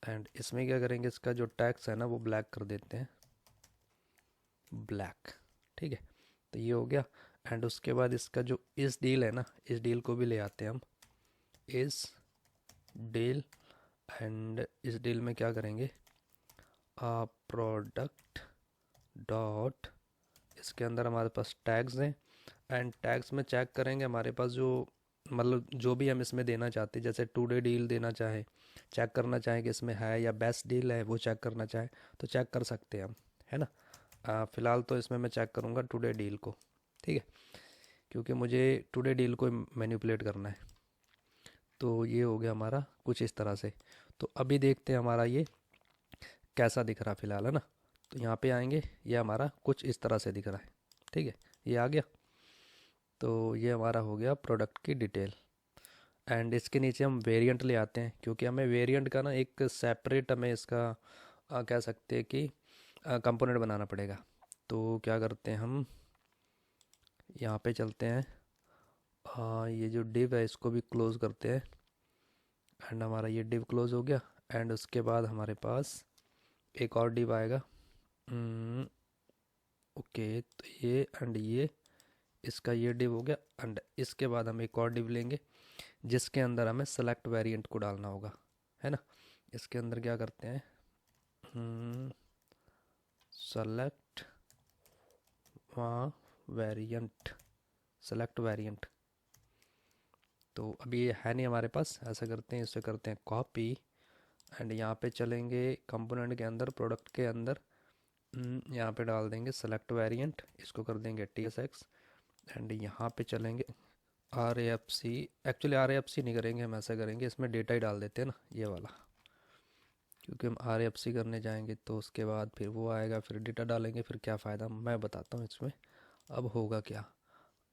एंड इसमें क्या करेंगे, इसका जो टैक्स है ना वो ब्लैक कर देते हैं, ब्लैक, ठीक है। तो ये हो गया। एंड उसके बाद इसका जो इस डील है ना, इस डील को भी ले आते हैं हम, इस डील। एंड इस डील में क्या करेंगे, प्रोडक्ट डॉट, इसके अंदर हमारे पास टैग्स हैं। एंड टैग्स में चेक करेंगे हमारे पास जो, मतलब जो भी हम इसमें देना चाहते हैं, जैसे टुडे डील देना चाहे, चेक करना चाहें कि इसमें है, या बेस्ट डील है वो चेक करना चाहें तो चेक कर सकते हैं हम, है ना। फ़िलहाल तो इसमें मैं चेक करूँगा टुडे डील को, ठीक है, क्योंकि मुझे टुडे डील को मैनिपुलेट करना है। तो ये हो गया हमारा कुछ इस तरह से। तो अभी देखते हैं हमारा ये कैसा दिख रहा फ़िलहाल, है ना। तो यहाँ पे आएंगे, ये हमारा कुछ इस तरह से दिख रहा है, ठीक है, ये आ गया। तो ये हमारा हो गया प्रोडक्ट की डिटेल। एंड इसके नीचे हम वेरिएंट ले आते हैं, क्योंकि हमें वेरिएंट का ना एक सेपरेट हमें इसका कह सकते हैं कि कंपोनेंट बनाना पड़ेगा। तो क्या करते हैं हम, यहाँ पे चलते हैं, ये जो डिव है इसको भी क्लोज़ करते हैं। एंड हमारा ये डिव क्लोज़ हो गया। एंड उसके बाद हमारे पास एक और डिव आएगा, ओके, तो ये एंड ये, इसका ये डिव हो गया। एंड इसके बाद हम एक और डिव लेंगे जिसके अंदर हमें सेलेक्ट वेरिएंट को डालना होगा, है ना। इसके अंदर क्या करते हैं, सेलेक्ट वेरिएंट, सेलेक्ट वेरिएंट। तो अभी ये है नहीं हमारे पास, ऐसा करते हैं, इसे करते हैं कॉपी। एंड यहाँ पे चलेंगे कंपोनेंट के अंदर, प्रोडक्ट के अंदर, यहाँ पे डाल देंगे सेलेक्ट वेरिएंट, इसको कर देंगे TSX। एंड यहाँ पे चलेंगे RAFC, एक्चुअली RAFC नहीं करेंगे हम, ऐसा करेंगे इसमें डेटा ही डाल देते हैं ना, ये वाला, क्योंकि हम RAFC करने जाएंगे तो उसके बाद फिर वो आएगा, फिर डेटा डालेंगे, फिर क्या फ़ायदा, मैं बताता हूँ इसमें अब होगा क्या।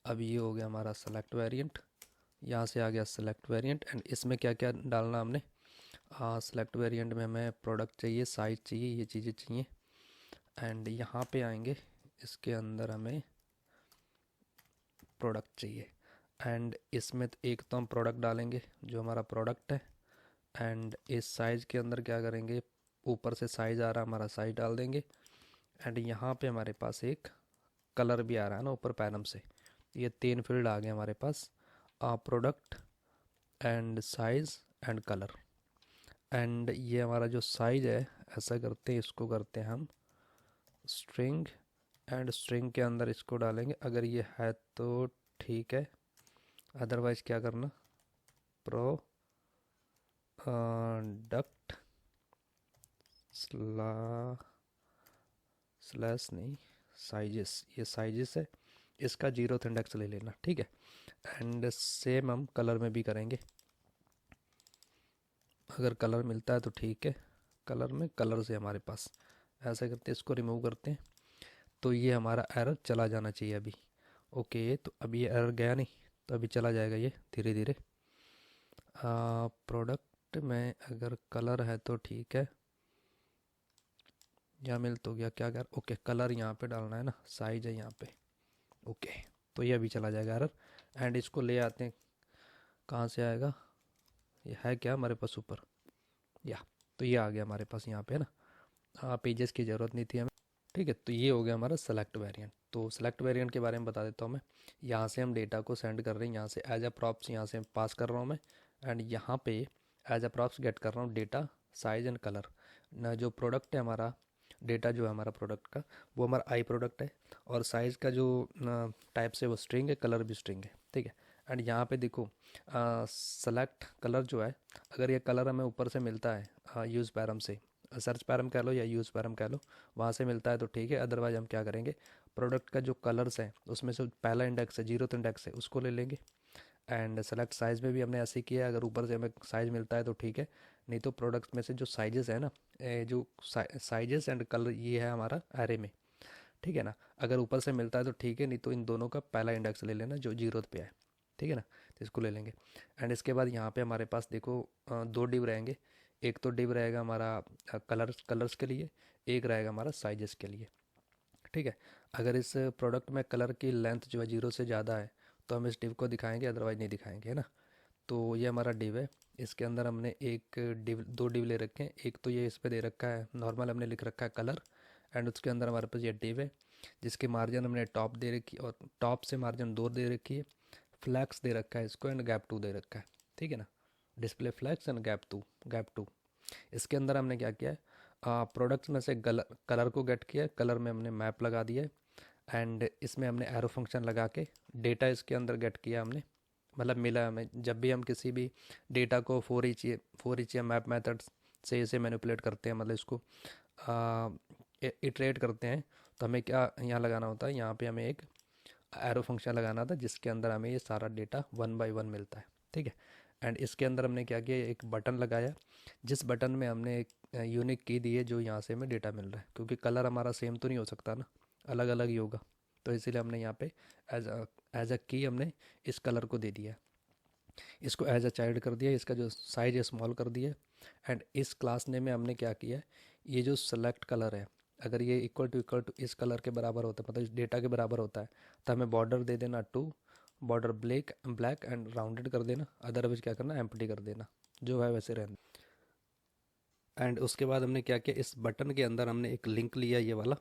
अब ये हो गया हमारा सेलेक्ट वेरिएंट, यहाँ से आ गया सेलेक्ट वेरिएंट। एंड इसमें क्या क्या डालना हमने, सेलेक्ट वेरिएंट में हमें प्रोडक्ट चाहिए, साइज चाहिए, ये चीज़ें चाहिए। एंड यहाँ पे आएंगे, इसके अंदर हमें प्रोडक्ट चाहिए। एंड इसमें एक तो हम प्रोडक्ट डालेंगे जो हमारा प्रोडक्ट है। एंड इस साइज़ के अंदर क्या करेंगे, ऊपर से साइज़ आ रहा है हमारा, साइज डाल देंगे। एंड यहाँ पे हमारे पास एक कलर भी आ रहा है ना ऊपर पैनम से, ये 3 फील्ड आ गए हमारे पास, product and size and colour. And ये हमारा जो साइज़ है, ऐसा करते हैं, इसको करते हैं हम स्ट्रिंग। एंड स्ट्रिंग के अंदर इसको डालेंगे, अगर ये है तो ठीक है, अदरवाइज क्या करना, प्रोडक्ट स्लैश नहीं साइजेस, ये साइजेस है, इसका 0th इंडेक्स ले लेना, ठीक है। एंड सेम हम कलर में भी करेंगे, अगर कलर मिलता है तो ठीक है, कलर में कलर से हमारे पास ऐसे करते हैं, इसको रिमूव करते हैं, तो ये हमारा एरर चला जाना चाहिए अभी। ओके, तो अभी ये एरर गया नहीं, तो अभी चला जाएगा ये धीरे धीरे। प्रोडक्ट में अगर कलर है तो ठीक है, यहाँ मिल तो गया, क्या कर, ओके कलर यहाँ पे डालना है ना, साइज है यहाँ पे, ओके, तो ये अभी चला जाएगा एरर। एंड इसको ले आते हैं, कहाँ से आएगा, ये है क्या हमारे पास ऊपर, या तो ये आ गया हमारे पास यहाँ पे है ना, पेजेस की ज़रूरत नहीं थी हमें, ठीक है। तो ये हो गया हमारा सेलेक्ट वेरिएंट। तो सेलेक्ट वेरिएंट के बारे में बता देता हूँ मैं। यहाँ से हम डेटा को सेंड कर रहे हैं, यहाँ से एज अ प्रॉप्स यहाँ से पास कर रहा हूँ मैं, एंड यहाँ पे एज अ प्रॉप्स गेट कर रहा हूँ डेटा, साइज एंड कलर। ना जो प्रोडक्ट है हमारा, डेटा जो है हमारा प्रोडक्ट का, वो हमारा आई प्रोडक्ट है, और साइज़ का जो टाइप से वो स्ट्रिंग है, कलर भी स्ट्रिंग है, ठीक है। एंड यहाँ पे देखो सेलेक्ट कलर जो है, अगर ये कलर हमें ऊपर से मिलता है यूज़ पैरम से, सर्च पैरम कह लो या यूज़ पैरम कह लो, वहाँ से मिलता है तो ठीक है, अदरवाइज हम क्या करेंगे, प्रोडक्ट का जो कलर्स हैं उसमें से पहला इंडेक्स है, 0th इंडेक्स है, उसको ले लेंगे। एंड सेलेक्ट साइज़ में भी हमने ऐसे ही किया है, अगर ऊपर से हमें साइज़ मिलता है तो ठीक है, नहीं तो प्रोडक्ट्स में से जो साइजेस है ना, जो साइजेस एंड कलर ये है हमारा एरे में, ठीक है ना, अगर ऊपर से मिलता है तो ठीक है, नहीं तो इन दोनों का पहला इंडेक्स ले लेना जो 0th पे है, ठीक है ना, तो इसको ले लेंगे। एंड इसके बाद यहाँ पे हमारे पास देखो दो डिव रहेंगे, एक तो डिव रहेगा हमारा कलर्स के लिए, एक रहेगा हमारा साइजेस के लिए, ठीक है। अगर इस प्रोडक्ट में कलर की लेंथ जो है 0 से ज़्यादा है तो हम इस डिव को दिखाएंगे, अदरवाइज नहीं दिखाएंगे, है ना। तो ये हमारा डिव है, इसके अंदर हमने एक डिव, दो डिव ले रखे हैं, एक तो ये इस पे दे रखा है नॉर्मल, हमने लिख रखा है कलर, एंड उसके अंदर हमारे पास ये डिव है जिसकी मार्जिन हमने टॉप दे रखी है, और टॉप से मार्जिन 2 दे रखी है, फ्लैक्स दे रखा है इसको, एंड गैप 2 दे रखा है, ठीक है ना, डिस्प्ले फ्लैक्स एंड गैप 2। इसके अंदर हमने क्या किया है, प्रोडक्ट्स में से कलर को गेट किया है, कलर में हमने मैप लगा दिया है, एंड इसमें हमने एरो फंक्शन लगा के डेटा इसके अंदर गेट किया हमने, मतलब मिला हमें, जब भी हम किसी भी डेटा को फोर ईच या मैप मेथड से इसे मैनिपुलेट करते हैं, मतलब इसको इटरेट करते हैं, तो हमें क्या यहाँ लगाना होता है, यहाँ पे हमें एक एरो फंक्शन लगाना था जिसके अंदर हमें ये सारा डेटा 1 बाय 1 मिलता है, ठीक है। एंड इसके अंदर हमने क्या किया, एक बटन लगाया, जिस बटन में हमने एक यूनिक की दी है जो यहाँ से हमें डेटा मिल रहा है, क्योंकि कलर हमारा सेम तो नहीं हो सकता ना, अलग अलग ही होगा, तो इसीलिए हमने यहाँ पे एज अ की हमने इस कलर को दे दिया, इसको एज अ चाइल्ड कर दिया, इसका जो साइज है स्मॉल कर दिया। एंड इस क्लास नेम में हमने क्या किया है, ये जो सेलेक्ट कलर है, अगर ये इक्वल टू इस कलर के बराबर होता है, मतलब इस डेटा के बराबर होता है, तो हमें बॉर्डर दे देना two, border black and rounded कर देना, अदरवाइज क्या करना, एम्प्टी कर देना, जो है वैसे रहना। एंड उसके बाद हमने क्या किया, इस बटन के अंदर हमने एक लिंक लिया ये वाला,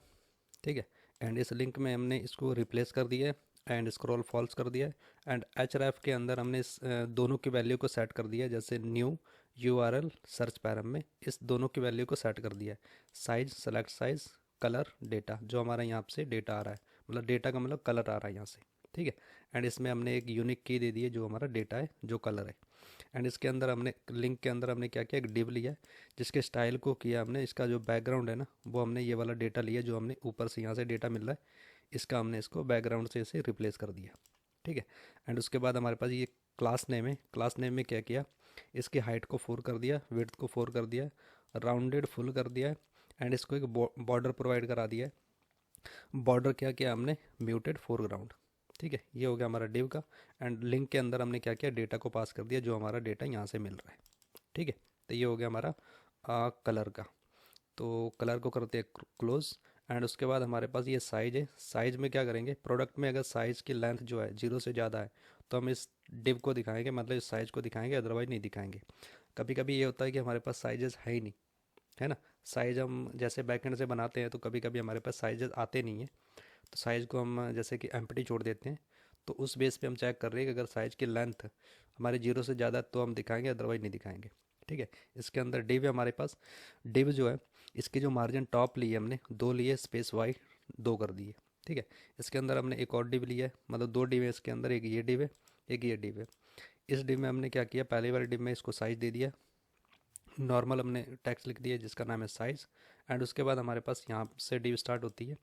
ठीक है, एंड इस लिंक में हमने इसको रिप्लेस कर दिया है एंड स्क्रॉल फॉल्स कर दिया है। एंड एच रैफ के अंदर हमने इस दोनों की वैल्यू को सेट कर दिया है, जैसे न्यू यूआरएल सर्च पैरम में इस दोनों की वैल्यू को सेट कर दिया है, size select size colour data, जो हमारा यहाँ से डेटा आ रहा है, मतलब डेटा का मतलब कलर आ रहा है यहाँ से, ठीक है। एंड इसमें हमने एक यूनिक की दे दी है जो हमारा डेटा है, जो कलर है। एंड इसके अंदर हमने लिंक के अंदर हमने क्या किया, एक डिव लिया है जिसके स्टाइल को किया हमने, इसका जो बैकग्राउंड है ना, वो हमने ये वाला डेटा लिया जो हमने ऊपर से यहाँ से डेटा मिल रहा है, इसका हमने इसको बैकग्राउंड से इसे रिप्लेस कर दिया, ठीक है। एंड उसके बाद हमारे पास ये क्लास नेम है, क्लास नेम में क्या किया, इसकी हाइट को 4 कर दिया, विड्थ को 4 कर दिया, राउंडेड फुल कर दिया है, एंड इसको एक बॉर्डर प्रोवाइड करा दिया है। बॉर्डर क्या किया हमने, म्यूटेड फोरग्राउंड, ठीक है, ये हो गया हमारा डिव का। एंड लिंक के अंदर हमने क्या किया, डेटा को पास कर दिया जो हमारा डेटा यहाँ से मिल रहा है, ठीक है। तो ये हो गया हमारा कलर का। तो कलर को करते हैं क्लोज। एंड उसके बाद हमारे पास ये साइज है, साइज में क्या करेंगे, प्रोडक्ट में अगर साइज़ की लेंथ जो है 0 से ज़्यादा है तो हम इस डिव को दिखाएंगे, मतलब इस साइज़ को दिखाएंगे, अदरवाइज नहीं दिखाएंगे। कभी कभी ये होता है कि हमारे पास साइजेस है ही नहीं, है ना, साइज़ हम जैसे बैकएंड से बनाते हैं तो कभी कभी हमारे पास साइजेस आते नहीं हैं, तो साइज़ को हम जैसे कि एम्प्टी छोड़ देते हैं, तो उस बेस पे हम चेक कर रहे हैं कि अगर साइज़ की लेंथ हमारे 0 से ज़्यादा तो हम दिखाएंगे, अदरवाइज नहीं दिखाएंगे, ठीक है। इसके अंदर डिव है हमारे पास, डिव जो है इसकी जो मार्जिन टॉप ली है हमने 2 लिए, स्पेस वाई 2 कर दिए, ठीक है। इसके अंदर हमने एक और डिव लिया है, मतलब दो डिव है इसके अंदर, एक ये डिव है, एक ये डिव है। इस डिव में हमने क्या किया, पहले वाले डिव में इसको साइज दे दिया, नॉर्मल हमने टेक्स्ट लिख दिया जिसका नाम है साइज़। एंड उसके बाद हमारे पास यहाँ से डिव स्टार्ट होती है।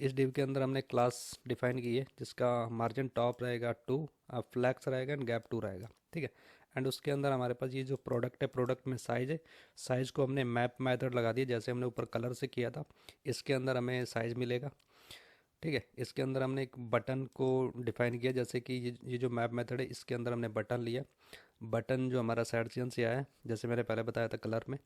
इस डिव के अंदर हमने क्लास डिफाइन की है जिसका मार्जिन टॉप रहेगा 2, फ्लैक्स रहेगा एंड गैप 2 रहेगा, ठीक है। एंड उसके अंदर हमारे पास ये जो प्रोडक्ट है, प्रोडक्ट में साइज़ है, साइज़ को हमने मैप मेथड लगा दिया जैसे हमने ऊपर कलर से किया था। इसके अंदर हमें साइज़ मिलेगा, ठीक है। इसके अंदर हमने एक बटन को डिफाइन किया, जैसे कि ये जो मैप मेथड है इसके अंदर हमने बटन लिया। बटन जो हमारा साइड चेन से आया है, जैसे मैंने पहले बताया था कलर में,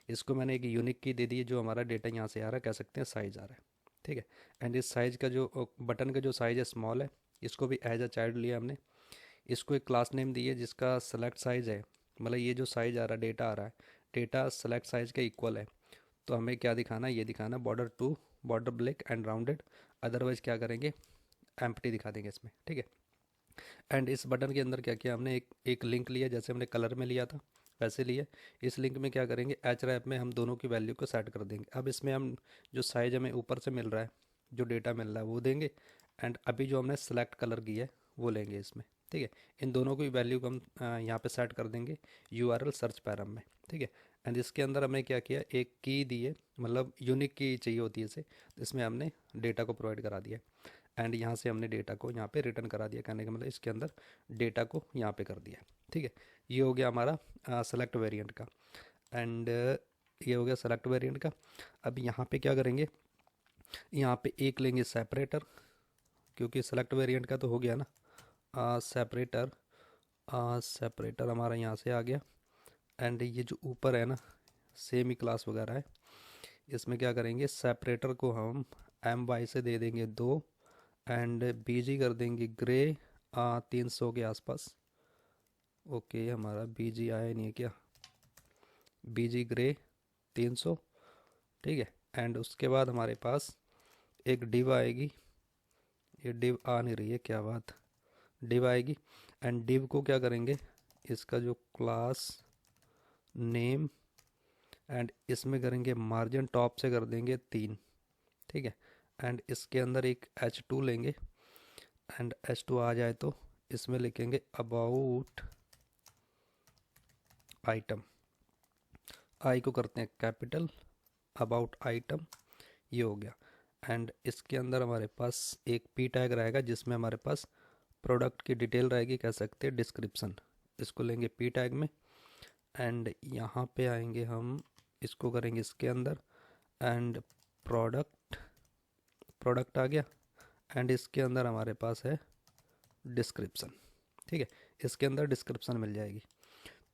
इसको मैंने एक यूनिक की दे दी है, जो हमारा डेटा यहाँ से आ रहा है, कह सकते हैं साइज़ आ रहा है, ठीक है। एंड इस साइज़ का जो बटन का जो साइज़ है स्मॉल है, इसको भी एज अ चाइल्ड लिया हमने। इसको एक क्लास नेम दी है जिसका सेलेक्ट साइज़ है, मतलब ये जो साइज़ आ रहा है, डेटा आ रहा है, डेटा सेलेक्ट साइज़ के इक्वल है। तो हमें क्या दिखाना है, ये दिखाना border two, border black and rounded, otherwise क्या करेंगे, एम्प्टी दिखा देंगे इसमें, ठीक है। एंड इस बटन के अंदर क्या किया हमने, एक लिंक लिया, जैसे हमने कलर में लिया था वैसे लिए। इस लिंक में क्या करेंगे, एच रैप में हम दोनों की वैल्यू को सेट कर देंगे। अब इसमें हम जो साइज हमें ऊपर से मिल रहा है, जो डेटा मिल रहा है वो देंगे, एंड अभी जो हमने सेलेक्ट कलर की है वो लेंगे इसमें, ठीक है। इन दोनों की वैल्यू को हम यहाँ पे सेट कर देंगे यूआरएल सर्च पैरम में, ठीक है। एंड इसके अंदर हमने क्या किया, एक की दी है, मतलब यूनिक की चाहिए होती है इसे, तो इसमें हमने डेटा को प्रोवाइड करा दिया। एंड यहाँ से हमने डेटा को यहाँ पे रिटर्न करा दिया, कहने का मतलब इसके अंदर डेटा को यहाँ पे कर दिया, ठीक है। ये हो गया हमारा सेलेक्ट वेरिएंट का। एंड ये हो गया सेलेक्ट वेरिएंट का। अब यहाँ पे क्या करेंगे, यहाँ पे एक लेंगे सेपरेटर, क्योंकि सेलेक्ट वेरिएंट का तो हो गया ना, सेपरेटर, सेपरेटर हमारा यहाँ से आ गया। एंड ये जो ऊपर है ना, सेम ही क्लास वगैरह है, इसमें क्या करेंगे, सेपरेटर को हम एम वाई से दे देंगे 2, एंड बीजी कर देंगे ग्रे 300 के आसपास। ओके, हमारा बीजी आया नहीं है क्या, बीजी ग्रे 300, ठीक है। एंड उसके बाद हमारे पास एक डिव आएगी, ये डिव आ नहीं रही है, क्या बात, डिव आएगी। एंड डिव को क्या करेंगे, इसका जो क्लास नेम, एंड इसमें करेंगे मार्जिन टॉप से कर देंगे 3, ठीक है। एंड इसके अंदर एक H2 लेंगे, एंड H2 आ जाए तो इसमें लिखेंगे अबाउट आइटम, आई को करते हैं कैपिटल, अबाउट आइटम, ये हो गया। एंड इसके अंदर हमारे पास एक पी टैग रहेगा जिसमें हमारे पास प्रोडक्ट की डिटेल रहेगी, कह सकते हैं डिस्क्रिप्शन, इसको लेंगे पी टैग में। एंड यहाँ पे आएंगे हम, इसको करेंगे इसके अंदर, एंड प्रोडक्ट, प्रोडक्ट आ गया। एंड इसके अंदर हमारे पास है डिस्क्रिप्शन, ठीक है, इसके अंदर डिस्क्रिप्शन मिल जाएगी।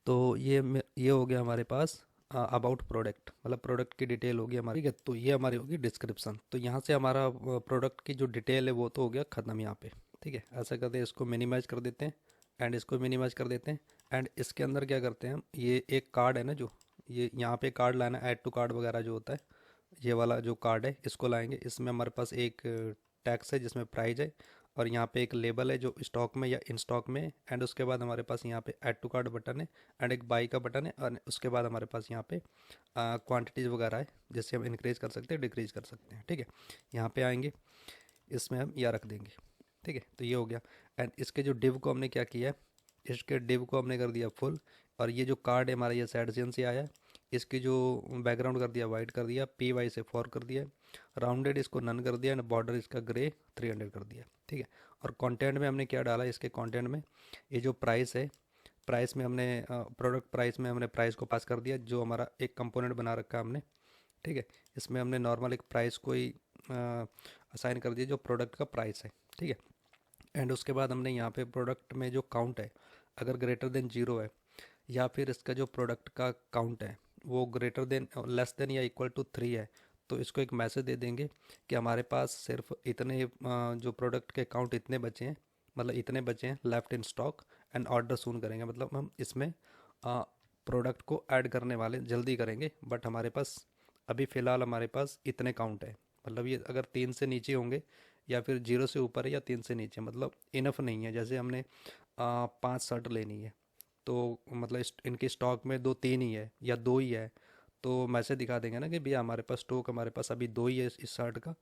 तो ये हो गया हमारे पास अबाउट प्रोडक्ट, मतलब प्रोडक्ट की डिटेल होगी हमारी, ठीक है। तो ये हमारी होगी डिस्क्रिप्शन। तो यहाँ से हमारा प्रोडक्ट की जो डिटेल है वो तो हो गया ख़त्म यहाँ पे, ठीक है। ऐसा करते हैं, इसको मिनिमाइज कर देते हैं, एंड इसको मिनिमाइज कर देते हैं। एंड इसके अंदर क्या करते हैं हम, ये एक कार्ड है ना, जो ये यहाँ पे कार्ड लाना, ऐड टू कार्ड वगैरह जो होता है, ये वाला जो कार्ड है इसको लाएंगे। इसमें हमारे पास एक टैक्स है जिसमें प्राइस है, और यहाँ पे एक लेबल है जो स्टॉक में या इन स्टॉक में। एंड उसके बाद हमारे पास यहाँ पे ऐड टू कार्ट बटन है, एंड एक बाई का बटन है, और उसके बाद हमारे पास यहाँ पे क्वांटिटीज़ वगैरह है जिससे हम इंक्रीज कर सकते हैं, डिक्रीज कर सकते हैं, ठीक है। यहाँ पे आएंगे, इसमें हम यह रख देंगे, ठीक है। तो ये हो गया। एंड इसके जो डिव को हमने क्या किया है, इसके डिव को हमने कर दिया फुल, और ये जो कार्ड है हमारा ये साइड चेन से आया है, इसकी जो बैकग्राउंड कर दिया वाइट कर दिया, पी वाई से 4 कर दिया, राउंडेड इसको नन कर दिया, एंड बॉर्डर इसका ग्रे 300 कर दिया, ठीक है। और कंटेंट में हमने क्या डाला, इसके कंटेंट में ये जो प्राइस है, प्राइस में हमने प्रोडक्ट प्राइस में हमने प्राइस को पास कर दिया, जो हमारा एक कंपोनेंट बना रखा है हमने, ठीक है। इसमें हमने नॉर्मल एक प्राइस को ही असाइन कर दिया जो प्रोडक्ट का प्राइस है, ठीक है। एंड उसके बाद हमने यहाँ पे प्रोडक्ट में जो काउंट है, अगर ग्रेटर देन 0 है, या फिर इसका जो प्रोडक्ट का काउंट है वो ग्रेटर देन लेस देन या इक्वल टू 3 है, तो इसको एक मैसेज दे देंगे कि हमारे पास सिर्फ इतने जो प्रोडक्ट के काउंट इतने बचे हैं, मतलब इतने बचे हैं left in stock, and order soon करेंगे, मतलब हम इसमें प्रोडक्ट को ऐड करने वाले जल्दी करेंगे, बट हमारे पास अभी फ़िलहाल हमारे पास इतने काउंट है। मतलब ये अगर 3 से नीचे होंगे, या फिर 0 से ऊपर है, या 3 से नीचे, मतलब इनफ नहीं है। जैसे हमने 5 शर्ट लेनी है, तो मतलब इनके स्टॉक में 2-3 ही है या 2 ही है, तो मैसेज दिखा देंगे ना कि भैया हमारे पास स्टॉक, हमारे पास अभी 2 ही है इस शर्ट का,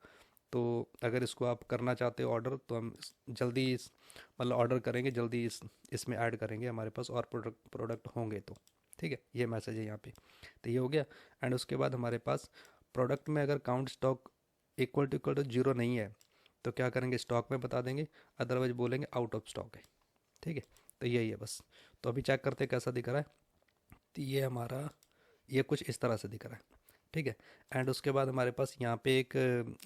तो अगर इसको आप करना चाहते हो ऑर्डर, तो हम जल्दी मतलब ऑर्डर करेंगे, जल्दी इसमें ऐड करेंगे, हमारे पास और प्रोडक्ट होंगे तो। ठीक है, ये मैसेज है यहाँ पे। तो ये हो गया। एंड उसके बाद हमारे पास प्रोडक्ट में अगर count stock equal to zero नहीं है तो क्या करेंगे, स्टॉक में बता देंगे, अदरवाइज बोलेंगे आउट ऑफ स्टॉक है। ठीक है, तो यही है बस। तो अभी चेक करते हैं कैसा दिख रहा है। तो ये हमारा, ये कुछ इस तरह से दिख रहा है। ठीक है। एंड उसके बाद हमारे पास यहाँ पे एक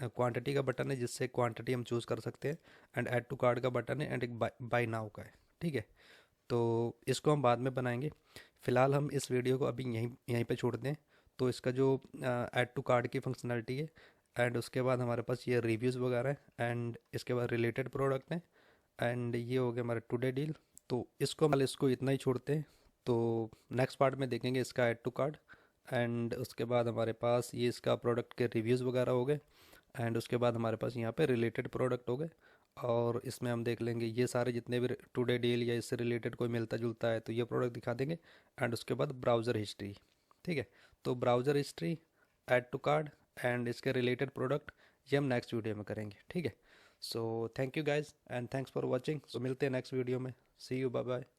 क्वांटिटी का बटन है, जिससे क्वांटिटी हम चूज़ कर सकते हैं। एंड ऐड टू कार्ड का बटन है, एंड एक बाय नाउ का है। ठीक है, तो इसको हम बाद में बनाएंगे। फ़िलहाल हम इस वीडियो को अभी यहीं यहीं पे छोड़ दें। तो इसका जो ऐड टू कार्ड की फंक्शनैलिटी है, एंड उसके बाद हमारे पास ये रिव्यूज़ वगैरह है, एंड इसके बाद रिलेटेड प्रोडक्ट हैं, एंड ये हो गया हमारा टुडे डील। तो इसको इतना ही छोड़ते हैं। तो नेक्स्ट पार्ट में देखेंगे इसका ऐड टू कार्ड, एंड उसके बाद हमारे पास ये इसका प्रोडक्ट के रिव्यूज़ वगैरह हो गए, एंड उसके बाद हमारे पास यहाँ पे रिलेटेड प्रोडक्ट हो गए। और इसमें हम देख लेंगे ये सारे जितने भी टुडे डील या इससे रिलेटेड कोई मिलता जुलता है तो ये प्रोडक्ट दिखा देंगे। एंड उसके बाद ब्राउज़र हिस्ट्री। ठीक है, तो browser history, add to card, and इसके रिलेटेड प्रोडक्ट, ये हम नेक्स्ट वीडियो में करेंगे। ठीक है, so thank you guys and thanks for watching. So मिलते हैं नेक्स्ट वीडियो में। See you, bye bye.